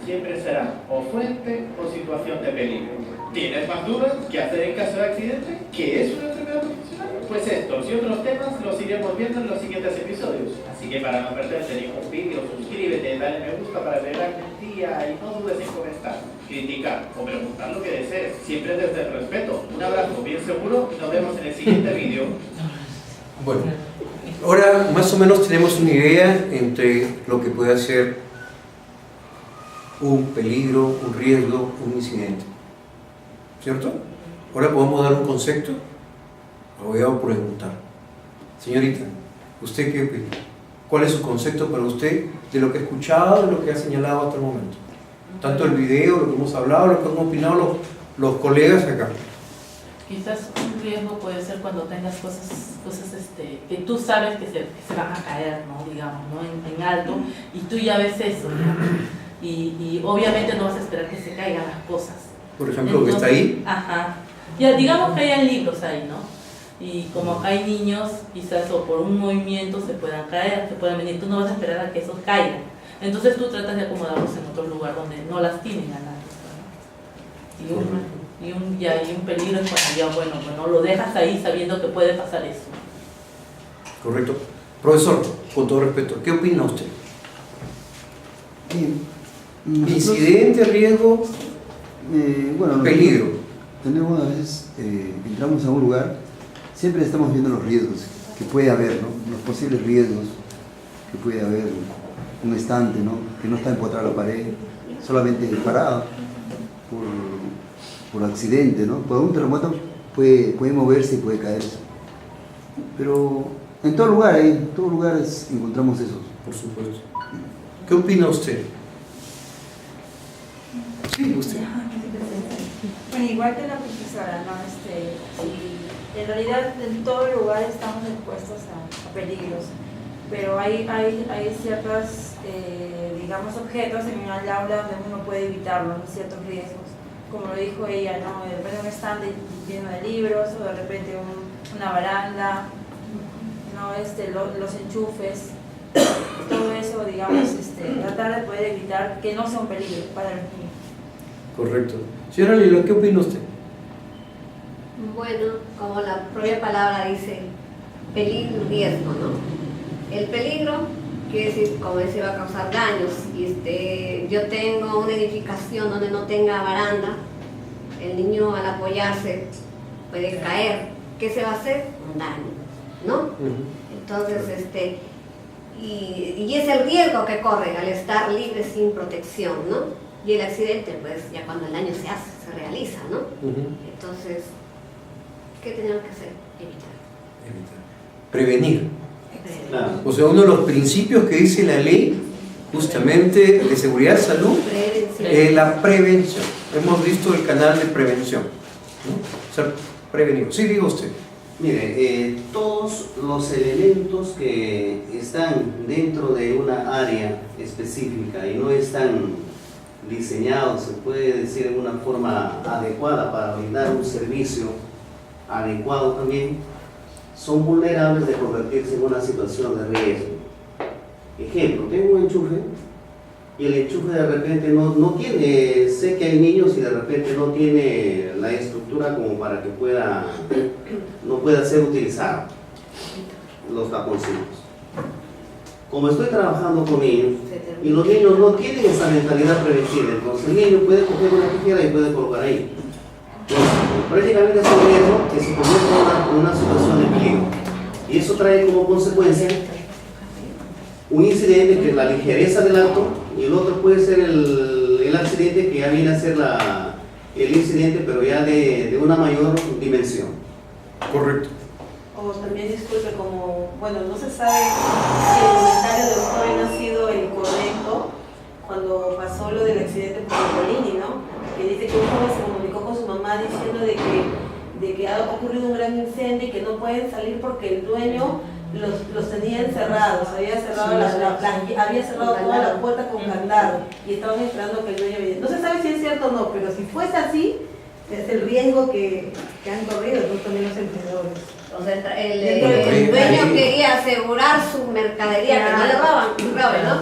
siempre serán o fuente o situación de peligro. ¿Tienes más dudas? ¿Qué hacer en caso de accidente? ¿Qué es una enfermedad profesional? Pues estos y otros temas los iremos viendo en los siguientes episodios. Así que para no perderte ningún vídeo, suscríbete, dale me gusta para agregarme un día y no dudes en comentar, criticar o preguntar lo que desees, siempre desde el respeto. Un abrazo bien seguro y nos vemos en el siguiente vídeo. Bueno, ahora más o menos tenemos una idea entre lo que puede ser un peligro, un riesgo, un incidente, ¿cierto? Ahora podemos dar un concepto. Voy a preguntar, señorita, ¿usted qué opina? ¿Cuál es su concepto para usted de lo que ha escuchado, de lo que ha señalado hasta el momento? Tanto el video, lo que hemos hablado, lo que han opinado los colegas acá. Quizás un riesgo puede ser cuando tengas cosas que tú sabes que se van a caer, ¿no? Digamos, ¿no? En alto, y tú ya ves eso, ¿no? Y obviamente no vas a esperar que se caigan las cosas. Por ejemplo, lo que está ahí. Ajá. Ya digamos que hayan libros ahí, ¿no? Y como acá hay niños, quizás o por un movimiento se puedan caer, se puedan venir. Tú no vas a esperar a que esos caigan. Entonces tú tratas de acomodarlos en otro lugar donde no lastimen a nadie, ¿no? Y un peligro es cuando ya, bueno, lo dejas ahí sabiendo que puede pasar eso. Correcto. Profesor, con todo respeto, ¿qué opina usted? Incidente, riesgo, peligro. Tenemos a veces, entramos a un lugar, siempre estamos viendo los riesgos que puede haber, ¿no? Los posibles riesgos que puede haber, un estante, ¿no? Que no está empotrado a la pared, solamente parado por accidente, ¿no? Por un terremoto puede moverse y puede caerse. Pero en todo lugar, en todos lugares encontramos eso. Por supuesto. ¿Qué opina usted? Sí, usted. Bueno, igual que la profesora, ¿no? En realidad en todo lugar estamos expuestos a peligros, pero hay ciertos, digamos, objetos en el aula donde uno puede evitarlos, ciertos riesgos, como lo dijo ella, ¿no? De repente un estante lleno de libros, o de repente una baranda, ¿no? Los enchufes, todo eso, digamos, tratar de poder evitar que no sea un peligro para los niños. Correcto. Señora Lila, ¿qué opina usted? Bueno, como la propia palabra dice, peligro y riesgo, ¿no? El peligro quiere decir, como decía, va a causar daños. Y yo tengo una edificación donde no tenga baranda, el niño al apoyarse puede caer. ¿Qué se va a hacer? Un daño, ¿no? Entonces, y es el riesgo que corre al estar libre sin protección, ¿no? Y el accidente, pues ya cuando el daño se hace, se realiza, ¿no? Entonces, ¿qué tenemos que hacer? Evitar. Prevenir. O sea, uno de los principios que dice la ley, justamente de seguridad y salud, es la prevención. Hemos visto el canal de prevención, ¿no? O sea, prevenir. Sí, diga usted. Mire, todos los elementos que están dentro de una área específica y no están diseñados, se puede decir, en una forma adecuada para brindar un servicio adecuado también, son vulnerables de convertirse en una situación de riesgo. Ejemplo, tengo un enchufe y el enchufe de repente no tiene, sé que hay niños y de repente no tiene la estructura como para que no pueda ser utilizado los taponcitos. Como estoy trabajando con niños y los niños no tienen esa mentalidad preventiva, entonces el niño puede coger una tijera y puede colocar ahí. Entonces, prácticamente es un riesgo que se convierte en una situación de peligro. Y eso trae como consecuencia un incidente que es la ligereza del acto, y el otro puede ser el accidente que ya viene a ser el incidente, pero ya de una mayor dimensión. Correcto. O también, disculpe, como, bueno, no se sabe si el comentario del joven ha sido el correcto cuando pasó lo del accidente por Polini, ¿no? Que dice que un joven se comunicó con su mamá diciendo de que ha ocurrido un gran incendio y que no pueden salir porque el dueño los tenía encerrados, había cerrado, había cerrado toda la puerta con candado y estaban esperando que el dueño viniera. No se sabe si es cierto o no, pero si fuese así, es el riesgo que han corrido también los empleadores. O sea, el dueño quería asegurar su mercadería, que no le roben, ¿no?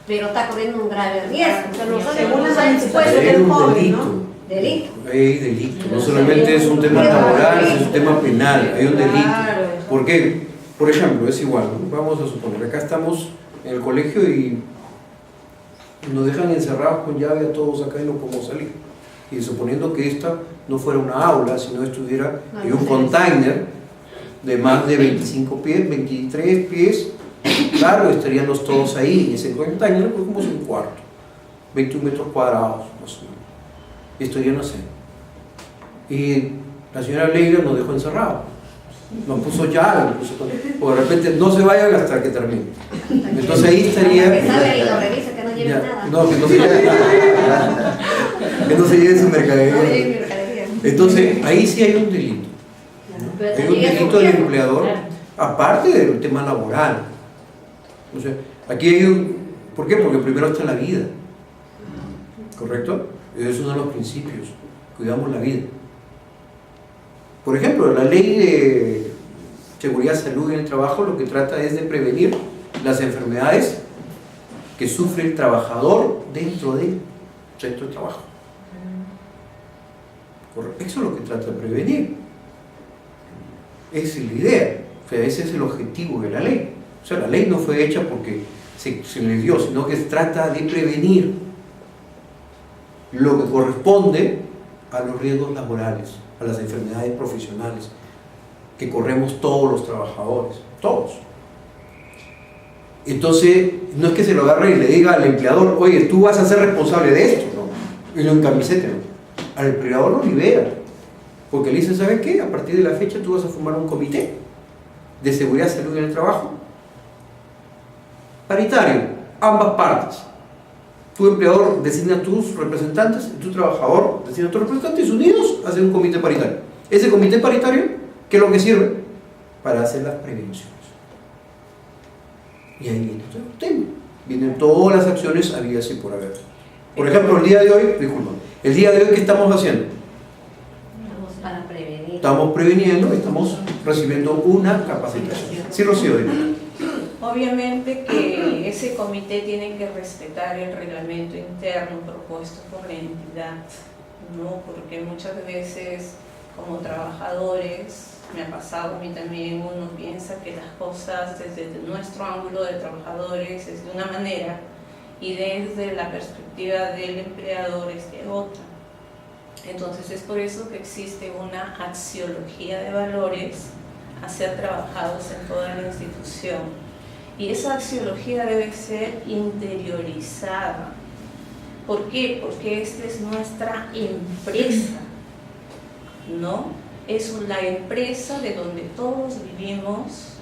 Pero está corriendo un grave riesgo. O sea, no según las dispuestas del joven, ¿no? Delito. Hay delito. No solamente es un tema laboral, es un tema penal, hay un delito. ¿Por qué? Por ejemplo, es igual, ¿no? Vamos a suponer, acá estamos en el colegio y nos dejan encerrados con llave a todos acá y no podemos salir. Y suponiendo que esta no fuera una aula, sino estuviera en un container de más de 25 pies, 23 pies, claro, estaríamos todos ahí en ese container, pues como un cuarto, 21 metros cuadrados, más o menos. Esto ya no sé. Y la señora Leila nos dejó encerrados. Nos puso llave, o de repente no se vayan hasta que termine. Entonces ahí estaría. Que salga y lo revise, que no lleve nada. No, que no se lleve nada. Que no se lleve su mercadería. Entonces ahí sí hay un delito. ¿No? Hay un delito del empleador, aparte del tema laboral. O sea, aquí hay un. ¿Por qué? Porque primero está la vida. ¿Correcto? Es uno de los principios. Cuidamos la vida. Por ejemplo, la ley de seguridad, salud en el trabajo lo que trata es de prevenir las enfermedades que sufre el trabajador dentro del centro de trabajo. Eso es lo que trata de prevenir. Esa es la idea. O sea, ese es el objetivo de la ley. O sea, la ley no fue hecha porque se le dio, sino que trata de prevenir lo que corresponde a los riesgos laborales, a las enfermedades profesionales que corremos todos los trabajadores, todos. Entonces, no es que se lo agarre y le diga al empleador, oye, tú vas a ser responsable de esto, ¿no? Y lo encamisete, ¿no? Al empleador lo libera, porque le dice, ¿sabes qué? A partir de la fecha tú vas a formar un comité de seguridad y salud en el trabajo, paritario, ambas partes. Tu empleador designa a tus representantes, tu trabajador designa a tus representantes, unidos hacen un comité paritario. Ese comité paritario, ¿qué es lo que sirve? Para hacer las prevenciones. Y ahí viene todo el tema. Vienen todas las acciones habidas y por haber. Por ejemplo, el día de hoy, disculpa, el día de hoy, ¿qué estamos haciendo? Estamos para prevenir. Estamos previniendo, estamos recibiendo una capacitación. Sí, Rocío. Obviamente que ese comité tiene que respetar el reglamento interno propuesto por la entidad, ¿no? Porque muchas veces como trabajadores, me ha pasado a mí también, uno piensa que las cosas desde nuestro ángulo de trabajadores es de una manera y desde la perspectiva del empleador es de otra. Entonces es por eso que existe una axiología de valores a ser trabajados en toda la institución. Y esa axiología debe ser interiorizada. ¿Por qué? Porque esta es nuestra empresa, ¿no? Es la empresa de donde todos vivimos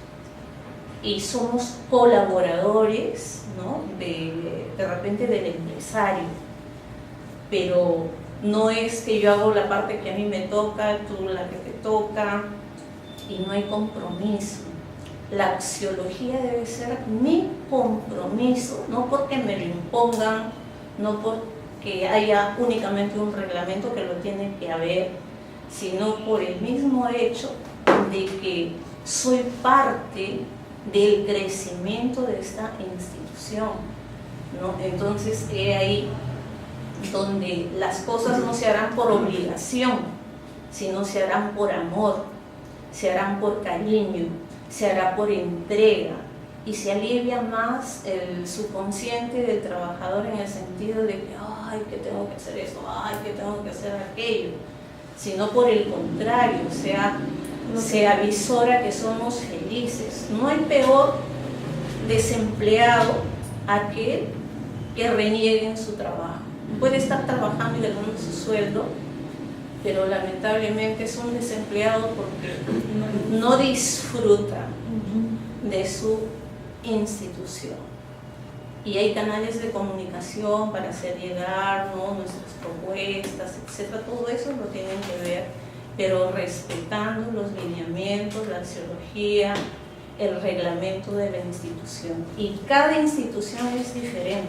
y somos colaboradores, ¿no? De repente del empresario. Pero no es que yo hago la parte que a mí me toca, tú la que te toca, y no hay compromiso. La axiología debe ser mi compromiso, no porque me lo impongan, no porque haya únicamente un reglamento que lo tiene que haber, sino por el mismo hecho de que soy parte del crecimiento de esta institución. ¿no? Entonces, ahí donde las cosas no se harán por obligación, sino se harán por amor, se harán por cariño, se hará por entrega, y se alivia más el subconsciente del trabajador en el sentido de que, ay, que tengo que hacer esto, ay, que tengo que hacer aquello, sino por el contrario, se avisora que somos felices. No hay peor desempleado aquel que reniegue en su trabajo. Puede estar trabajando y ganando su sueldo, pero lamentablemente es un desempleado porque no disfruta de su institución. Y hay canales de comunicación para hacer llegar, ¿no?, nuestras propuestas, etc. Todo eso lo tienen que ver, pero respetando los lineamientos, la axiología, el reglamento de la institución. Y cada institución es diferente.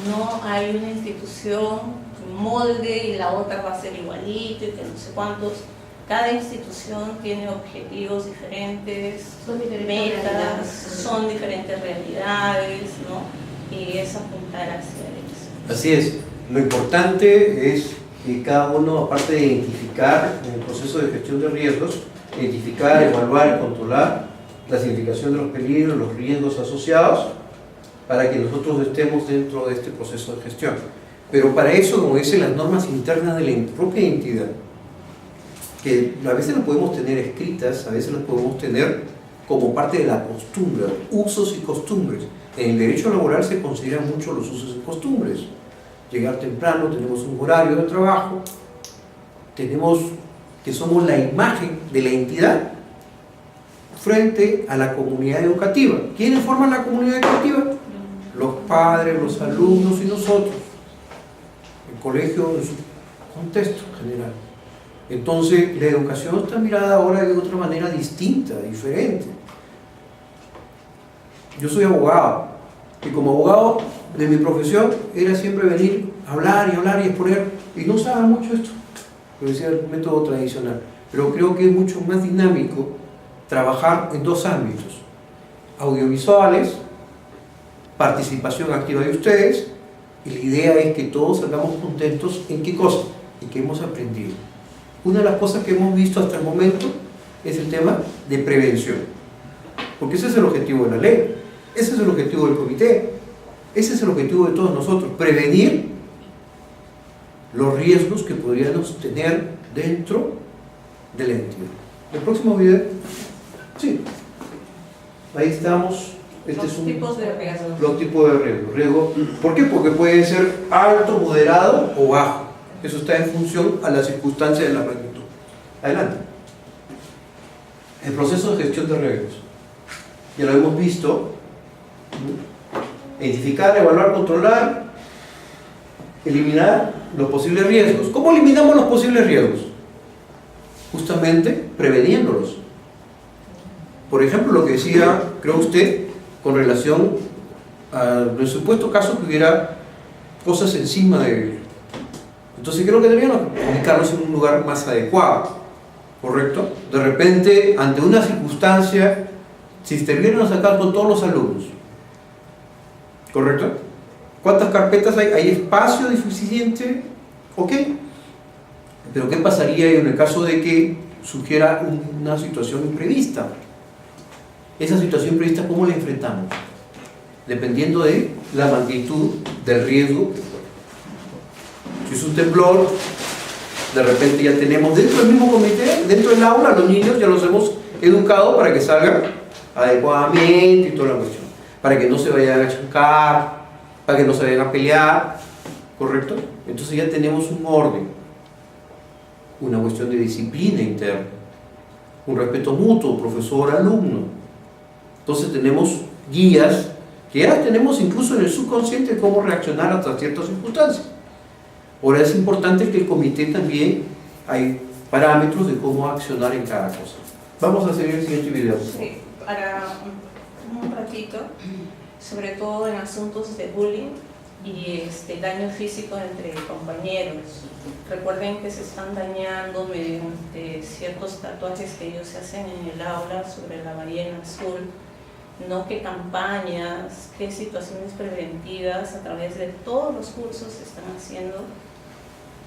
No hay una institución molde y la otra va a ser igualito y que no sé cuántos. Cada institución tiene objetivos diferentes, son diferentes metas, son diferentes realidades, ¿no? Y es apuntar hacia eso. Así es. Lo importante es que cada uno, aparte de identificar en el proceso de gestión de riesgos, identificar, evaluar y controlar la significación de los peligros, los riesgos asociados, para que nosotros estemos dentro de este proceso de gestión. Pero para eso, como dicen las normas internas de la propia entidad, que a veces las podemos tener escritas, a veces las podemos tener como parte de la costumbre, usos y costumbres. En el derecho laboral se consideran mucho los usos y costumbres. Llegar temprano, tenemos un horario de trabajo, tenemos que somos la imagen de la entidad frente a la comunidad educativa. ¿Quiénes forman la comunidad educativa? Los padres, los alumnos y nosotros. El colegio en su contexto general. Entonces, la educación está mirada ahora de otra manera distinta, diferente. Yo soy abogado, y como abogado de mi profesión era siempre venir a hablar y exponer, y no sabe mucho esto, lo decía el método tradicional, pero creo que es mucho más dinámico trabajar en dos ámbitos: audiovisuales, participación activa de ustedes, y la idea es que todos salgamos contentos en qué cosa, y que hemos aprendido. Una de las cosas que hemos visto hasta el momento es el tema de prevención, porque ese es el objetivo de la ley, ese es el objetivo del comité, ese es el objetivo de todos nosotros: prevenir los riesgos que podríamos tener dentro de la entidad. ¿El próximo video? Sí, ahí estamos. Este es tipos de riesgos. Los tipos de riesgo. ¿Por qué? Porque puede ser alto, moderado o bajo. Eso está en función a las circunstancias de la magnitud. Adelante. El proceso de gestión de riesgos. Ya lo hemos visto. Identificar, evaluar, controlar, eliminar los posibles riesgos. ¿Cómo eliminamos los posibles riesgos? Justamente preveniéndolos. Por ejemplo, lo que decía, creo usted, con relación al supuesto caso que hubiera cosas encima de él. Entonces creo que deberíamos ubicarnos en un lugar más adecuado, ¿correcto? De repente, ante una circunstancia, si estuvieran a sacar con todos los alumnos, ¿correcto? ¿Cuántas carpetas hay? ¿Hay espacio suficiente? Ok. Pero ¿qué pasaría en el caso de que surgiera una situación imprevista? Esa situación imprevista, ¿cómo la enfrentamos? Dependiendo de la magnitud del riesgo. Si es un temblor, de repente ya tenemos dentro del mismo comité, dentro del aula, los niños ya los hemos educado para que salgan adecuadamente y toda la cuestión, para que no se vayan a chancar, para que no se vayan a pelear, ¿correcto? Entonces ya tenemos un orden, una cuestión de disciplina interna, un respeto mutuo, profesor-alumno. Entonces tenemos guías que ya tenemos incluso en el subconsciente de cómo reaccionar a ciertas circunstancias. Ahora es importante que el comité también hay parámetros de cómo accionar en cada cosa. Vamos a seguir el siguiente video. Sí, para un ratito, sobre todo en asuntos de bullying y daño físico entre compañeros. Recuerden que se están dañando mediante ciertos tatuajes que ellos se hacen en el aula sobre la ballena azul, ¿no? Qué campañas, qué situaciones preventivas a través de todos los cursos se están haciendo.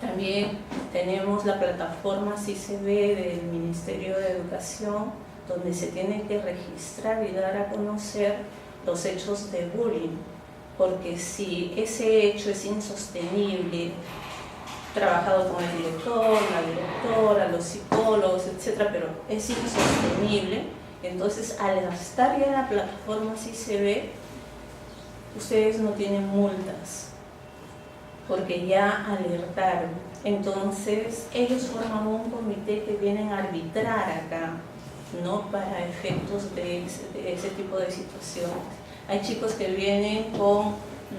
También tenemos la plataforma CICB del Ministerio de Educación, donde se tiene que registrar y dar a conocer los hechos de bullying, porque si ese hecho es insostenible, trabajado con el director, la directora, los psicólogos, etcétera, pero es insostenible, entonces al estar ya en la plataforma CICB, ustedes no tienen multas, porque ya alertaron. Entonces ellos forman un comité que vienen a arbitrar acá, ¿no? Para efectos de ese tipo de situaciones. Hay chicos que vienen con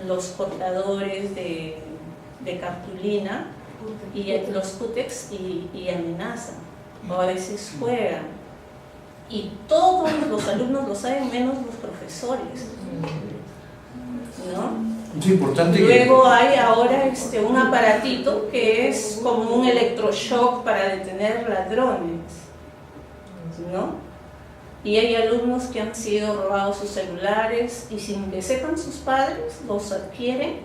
los cortadores de cartulina y los cútex y amenazan, o a veces juegan. Y todos los alumnos lo saben, menos los profesores, ¿no? Es importante. Luego hay ahora un aparatito que es como un electroshock para detener ladrones, ¿no? Y hay alumnos que han sido robados sus celulares y sin que sepan sus padres, los adquieren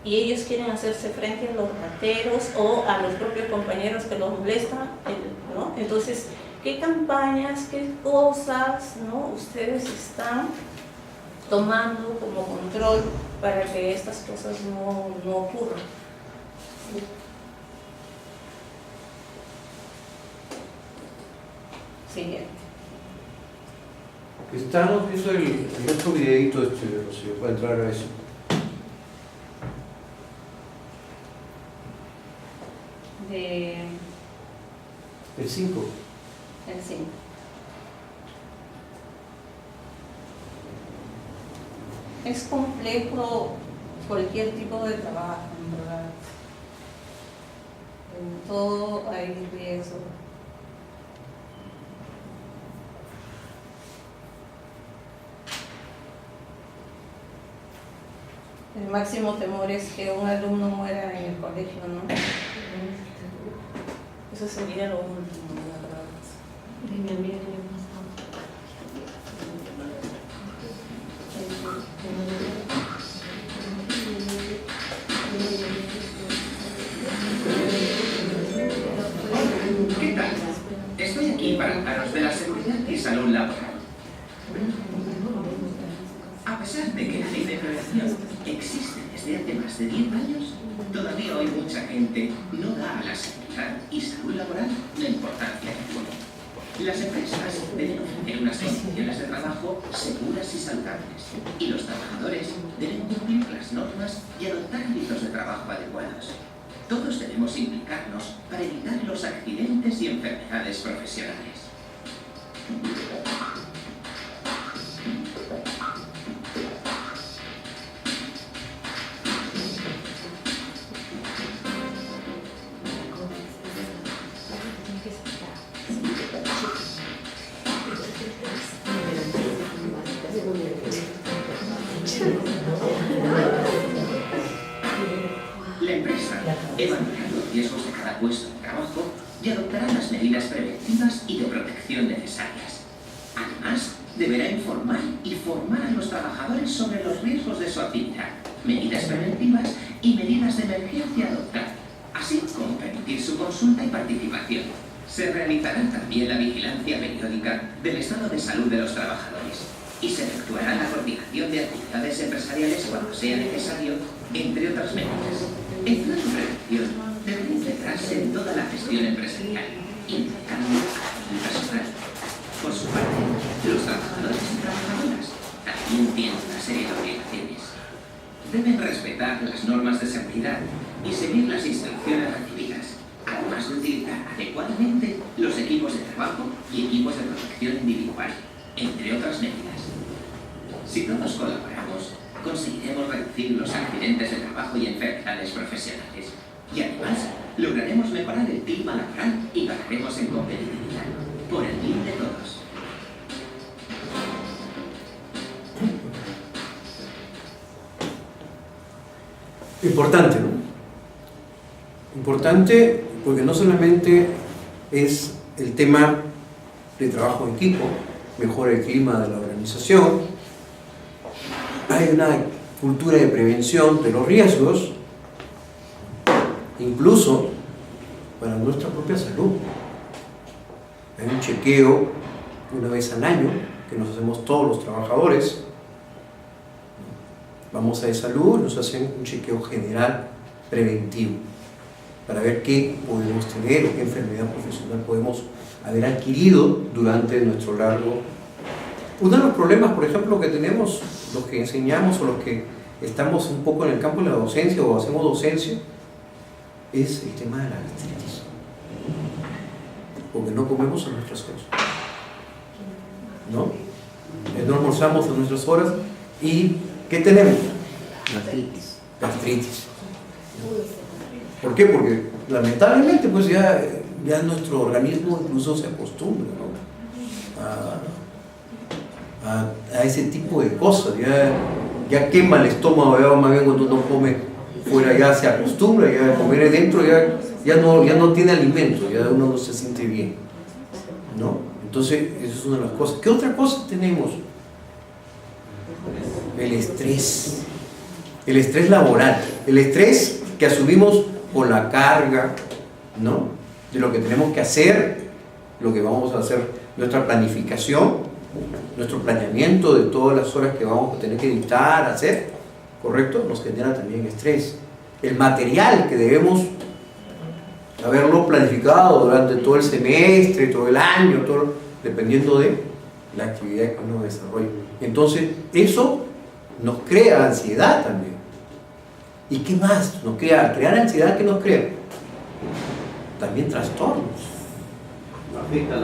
y ellos quieren hacerse frente a los rateros o a los propios compañeros que los molestan, ¿no? Entonces, ¿qué campañas, qué cosas, ¿no? ustedes están tomando como control para que estas cosas no ocurran? Siguiente. Estamos viendo el otro videito, si puede entrar a eso. El 5. El 5. Es complejo cualquier tipo de trabajo, en verdad. En todo hay riesgo. El máximo temor es que un alumno muera en el colegio, ¿no? Eso sería lo último, la verdad. De mi amiga el año pasado. ¿Qué tal? Estoy aquí para hablaros de la seguridad y salud laboral. A pesar de que la ley de prevención existe desde hace más de 10 años, todavía hoy mucha gente no da a la seguridad y salud laboral la importancia que tiene. Las empresas deben ofrecer unas condiciones de trabajo seguras y saludables, y los trabajadores deben cumplir las normas y adoptar hábitos de trabajo adecuados. Todos debemos implicarnos para evitar los accidentes y enfermedades profesionales. La empresa evaluará los riesgos de cada puesto de trabajo y adoptará las medidas preventivas y de protección necesarias. Además, deberá informar y formar a los trabajadores sobre los riesgos de su actividad, medidas preventivas y medidas de emergencia a adoptar, así como permitir su consulta y participación. Se realizará también la vigilancia periódica del estado de salud de los trabajadores y se efectuará la coordinación de actividades empresariales cuando sea necesario, entre otras medidas. El plan de prevención debe integrarse en toda la gestión empresarial, implicando al personal. Por su parte, los trabajadores y trabajadoras también tienen una serie de obligaciones. Deben respetar las normas de seguridad y seguir las instrucciones recibidas, además de utilizar adecuadamente los equipos de trabajo y equipos de protección individual, entre otras medidas. Si todos colaboramos, conseguiremos reducir los accidentes de trabajo y enfermedades profesionales. Y además, lograremos mejorar el clima laboral y ganaremos en competitividad, por el bien de todos. Importante, ¿no? Importante porque no solamente es el tema de trabajo en equipo, mejora el clima de la organización, hay una cultura de prevención de los riesgos, incluso para nuestra propia salud. Hay un chequeo una vez al año que nos hacemos todos los trabajadores. Vamos a de salud, nos hacen un chequeo general preventivo para ver qué podemos tener o qué enfermedad profesional podemos haber adquirido durante nuestro largo. Uno de los problemas, por ejemplo, que tenemos los que enseñamos o los que estamos un poco en el campo de la docencia o hacemos docencia es el tema de la gastritis, porque no comemos a nuestras horas, ¿no? No almorzamos a nuestras horas y ¿qué tenemos? Gastritis. ¿Por qué? Porque lamentablemente pues ya nuestro organismo incluso se acostumbra, ¿no? a ese tipo de cosas, ya quema el estómago, ya más bien cuando uno come fuera ya se acostumbra, ya comer adentro ya no tiene alimento, ya uno no se siente bien, ¿no? Entonces esa es una de las cosas. ¿Qué otra cosa tenemos? El estrés laboral, el estrés que asumimos con la carga, ¿no? De lo que tenemos que hacer, lo que vamos a hacer, nuestra planificación, nuestro planeamiento de todas las horas que vamos a tener que dictar, hacer, ¿correcto? Nos genera también estrés. El material que debemos haberlo planificado durante todo el semestre, todo el año, dependiendo de la actividad que uno desarrolla. Entonces, eso nos crea ansiedad también. ¿Y qué más nos crea? Al crear ansiedad, ¿qué nos crea? También trastornos.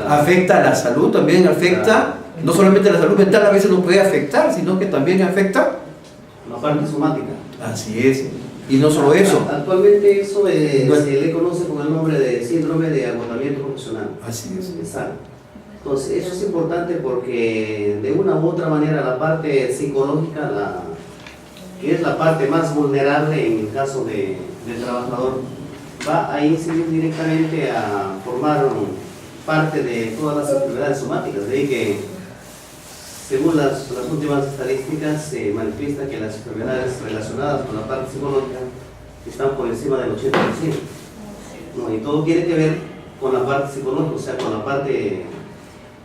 Afecta a la salud, también afecta, no solamente la salud mental a veces nos puede afectar, sino que también afecta la parte somática. Así es. Y no solo eso. Actualmente eso se le conoce con el nombre de síndrome de agotamiento profesional. Así es. Exacto. Entonces eso es importante porque de una u otra manera la parte psicológica, que es la parte más vulnerable en el caso del trabajador, va a incidir directamente a formar parte de todas las enfermedades somáticas. De ahí que, según las últimas estadísticas, se manifiesta que las enfermedades relacionadas con la parte psicológica están por encima del 80%. ¿No? Y todo tiene que ver con la parte psicológica, o sea, con la parte,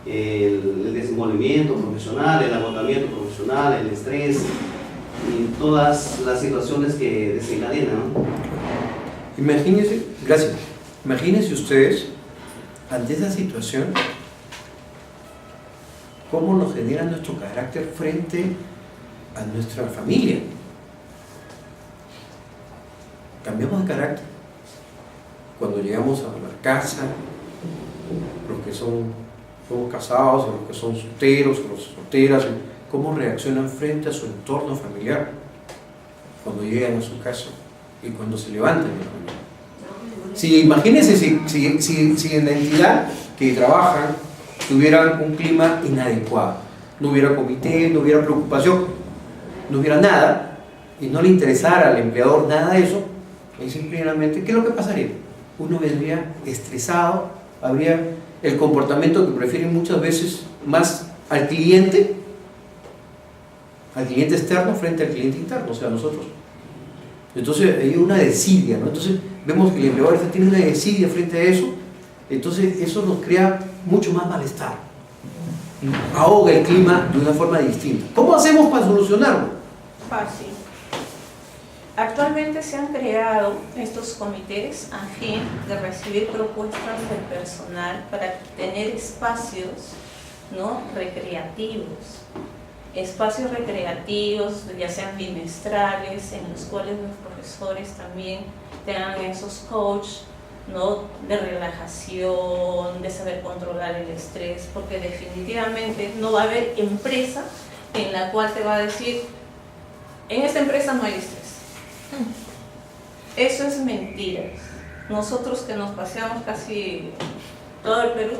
el desenvolvimiento profesional, el agotamiento profesional, el estrés y todas las situaciones que desencadenan, ¿no? Imagínense ustedes, ante esa situación, cómo nos genera nuestro carácter frente a nuestra familia. Cambiamos de carácter cuando llegamos a la casa, los que somos casados, los que son solteros, los solteras, cómo reaccionan frente a su entorno familiar cuando llegan a su casa y cuando se levantan. Imagínense si en la entidad que trabajan tuvieran un clima inadecuado, no hubiera comité, no hubiera preocupación, no hubiera nada y no le interesara al empleador nada de eso, y simplemente, ¿qué es lo que pasaría? Uno vendría estresado, habría el comportamiento que prefieren muchas veces más al cliente externo frente al cliente interno, o sea, nosotros. Entonces hay una desidia, ¿no? Entonces vemos que el empleador tiene una desidia frente a eso, entonces eso nos crea mucho más malestar, ahoga el clima de una forma distinta. ¿Cómo hacemos para solucionarlo? Fácil. Actualmente se han creado estos comités a fin de recibir propuestas del personal para tener espacios, ¿no?, recreativos. Espacios recreativos, ya sean bimestrales, en los cuales los profesores también tengan esos coaches, ¿no?, de relajación, de saber controlar el estrés, porque definitivamente no va a haber empresa en la cual te va a decir, en esta empresa no hay estrés. Eso es mentira. Nosotros que nos paseamos casi todo el Perú,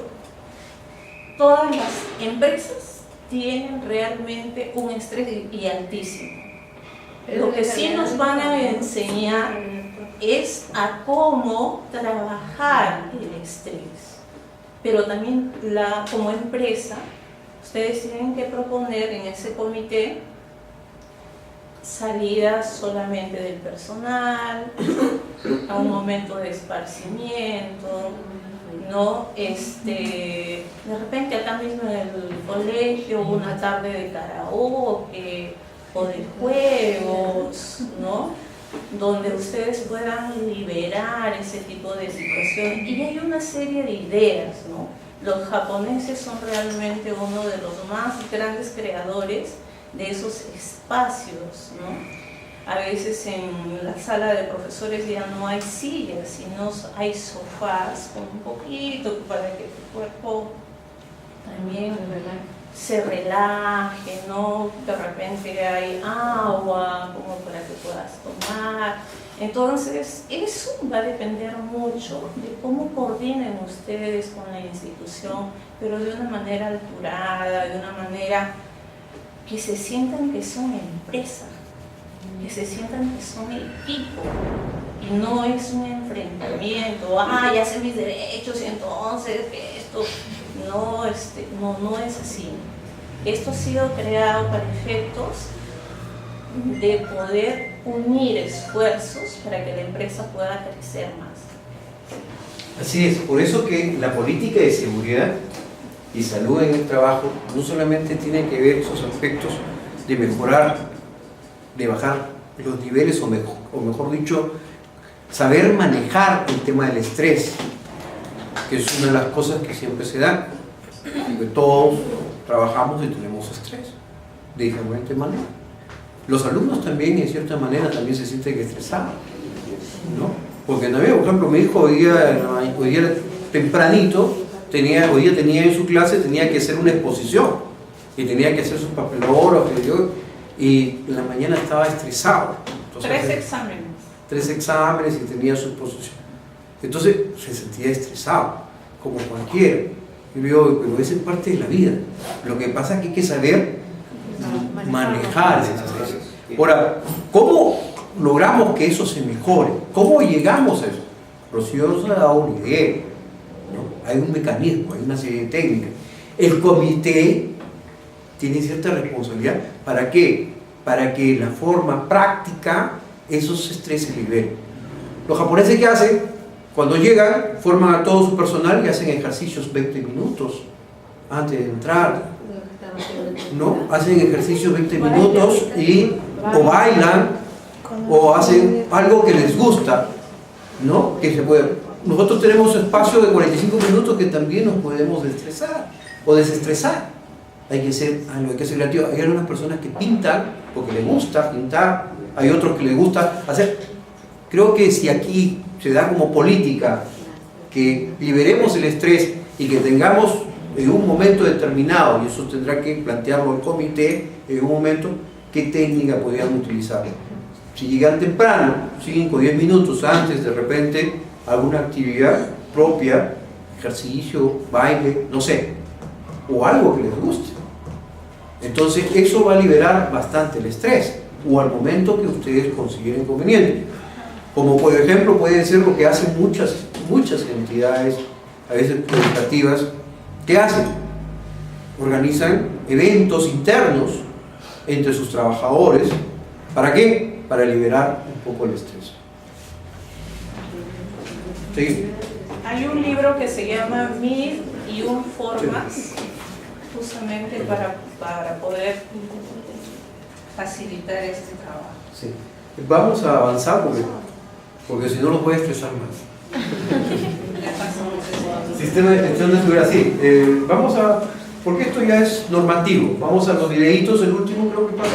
todas las empresas tienen realmente un estrés y altísimo. Lo que sí nos van a enseñar es a cómo trabajar el estrés, pero también como empresa ustedes tienen que proponer en ese comité salidas solamente del personal, a un momento de esparcimiento, ¿no? De repente acá mismo en el colegio, una tarde de karaoke o de juegos, ¿no? Donde ustedes puedan liberar ese tipo de situación. Y hay una serie de ideas, ¿no? Los japoneses son realmente uno de los más grandes creadores de esos espacios, ¿no? A veces en la sala de profesores ya no hay sillas, sino hay sofás con un poquito para que tu cuerpo también se relaje, ¿no? De repente hay agua como para que puedas tomar. Entonces, eso va a depender mucho de cómo coordinen ustedes con la institución, pero de una manera alturada, de una manera que se sientan que son empresa, que se sientan que son equipo, y no es un enfrentamiento, ya sé mis derechos y entonces esto, no es así. Esto ha sido creado para efectos de poder unir esfuerzos para que la empresa pueda crecer más. Así es, por eso que la política de seguridad y salud en el trabajo no solamente tiene que ver esos aspectos de mejorar, de bajar los niveles o mejor dicho, saber manejar el tema del estrés, que es una de las cosas que siempre se dan, porque todos trabajamos y tenemos estrés de diferente manera. Los alumnos también, en cierta manera, también se sienten estresados, ¿no? Porque también, por ejemplo, mi hijo hoy día tempranito, hoy día tenía en su clase, tenía que hacer una exposición y tenía que hacer sus papelógrafos y en la mañana estaba estresado. Entonces, 3 exámenes y tenía su exposición. Entonces se sentía estresado, como cualquiera. Y le digo, pero esa es parte de la vida. Lo que pasa es que hay que saber manejar ese estrés. Ahora, ¿cómo logramos que eso se mejore? ¿Cómo llegamos a eso? Rocío nos ha dado una idea, ¿no? Hay un mecanismo, hay una serie de técnicas. El comité tiene cierta responsabilidad. ¿Para qué? Para que la forma práctica esos estrés se liberen. Los japoneses, ¿qué hacen? Cuando llegan, forman a todo su personal y hacen ejercicios 20 minutos antes de entrar, ¿no? Hacen ejercicios 20 minutos o bailan o hacen algo que les gusta, ¿no? Que se puede. Nosotros tenemos espacio de 45 minutos que también nos podemos estresar o desestresar. Hay que ser creativo. Hay algunas personas que pintan porque les gusta pintar, hay otros que les gusta hacer. Creo que si aquí se da como política que liberemos el estrés y que tengamos en un momento determinado, y eso tendrá que plantearlo el comité en un momento, qué técnica podrían utilizar. Si llegan temprano, 5 o 10 minutos antes, de repente alguna actividad propia, ejercicio, baile, no sé, o algo que les guste. Entonces eso va a liberar bastante el estrés, o al momento que ustedes consideren conveniente. Como por ejemplo puede ser lo que hacen muchas entidades, a veces educativas. ¿Qué hacen? Organizan eventos internos entre sus trabajadores. ¿Para qué? Para liberar un poco el estrés. ¿Sí? Hay un libro que se llama 1001 formas, justamente para poder facilitar este trabajo. Sí. Vamos a avanzar porque si no los voy a estresar más. Sistema de gestión de seguridad, sí. Porque esto ya es normativo. Vamos a los videitos, el último creo que pasa.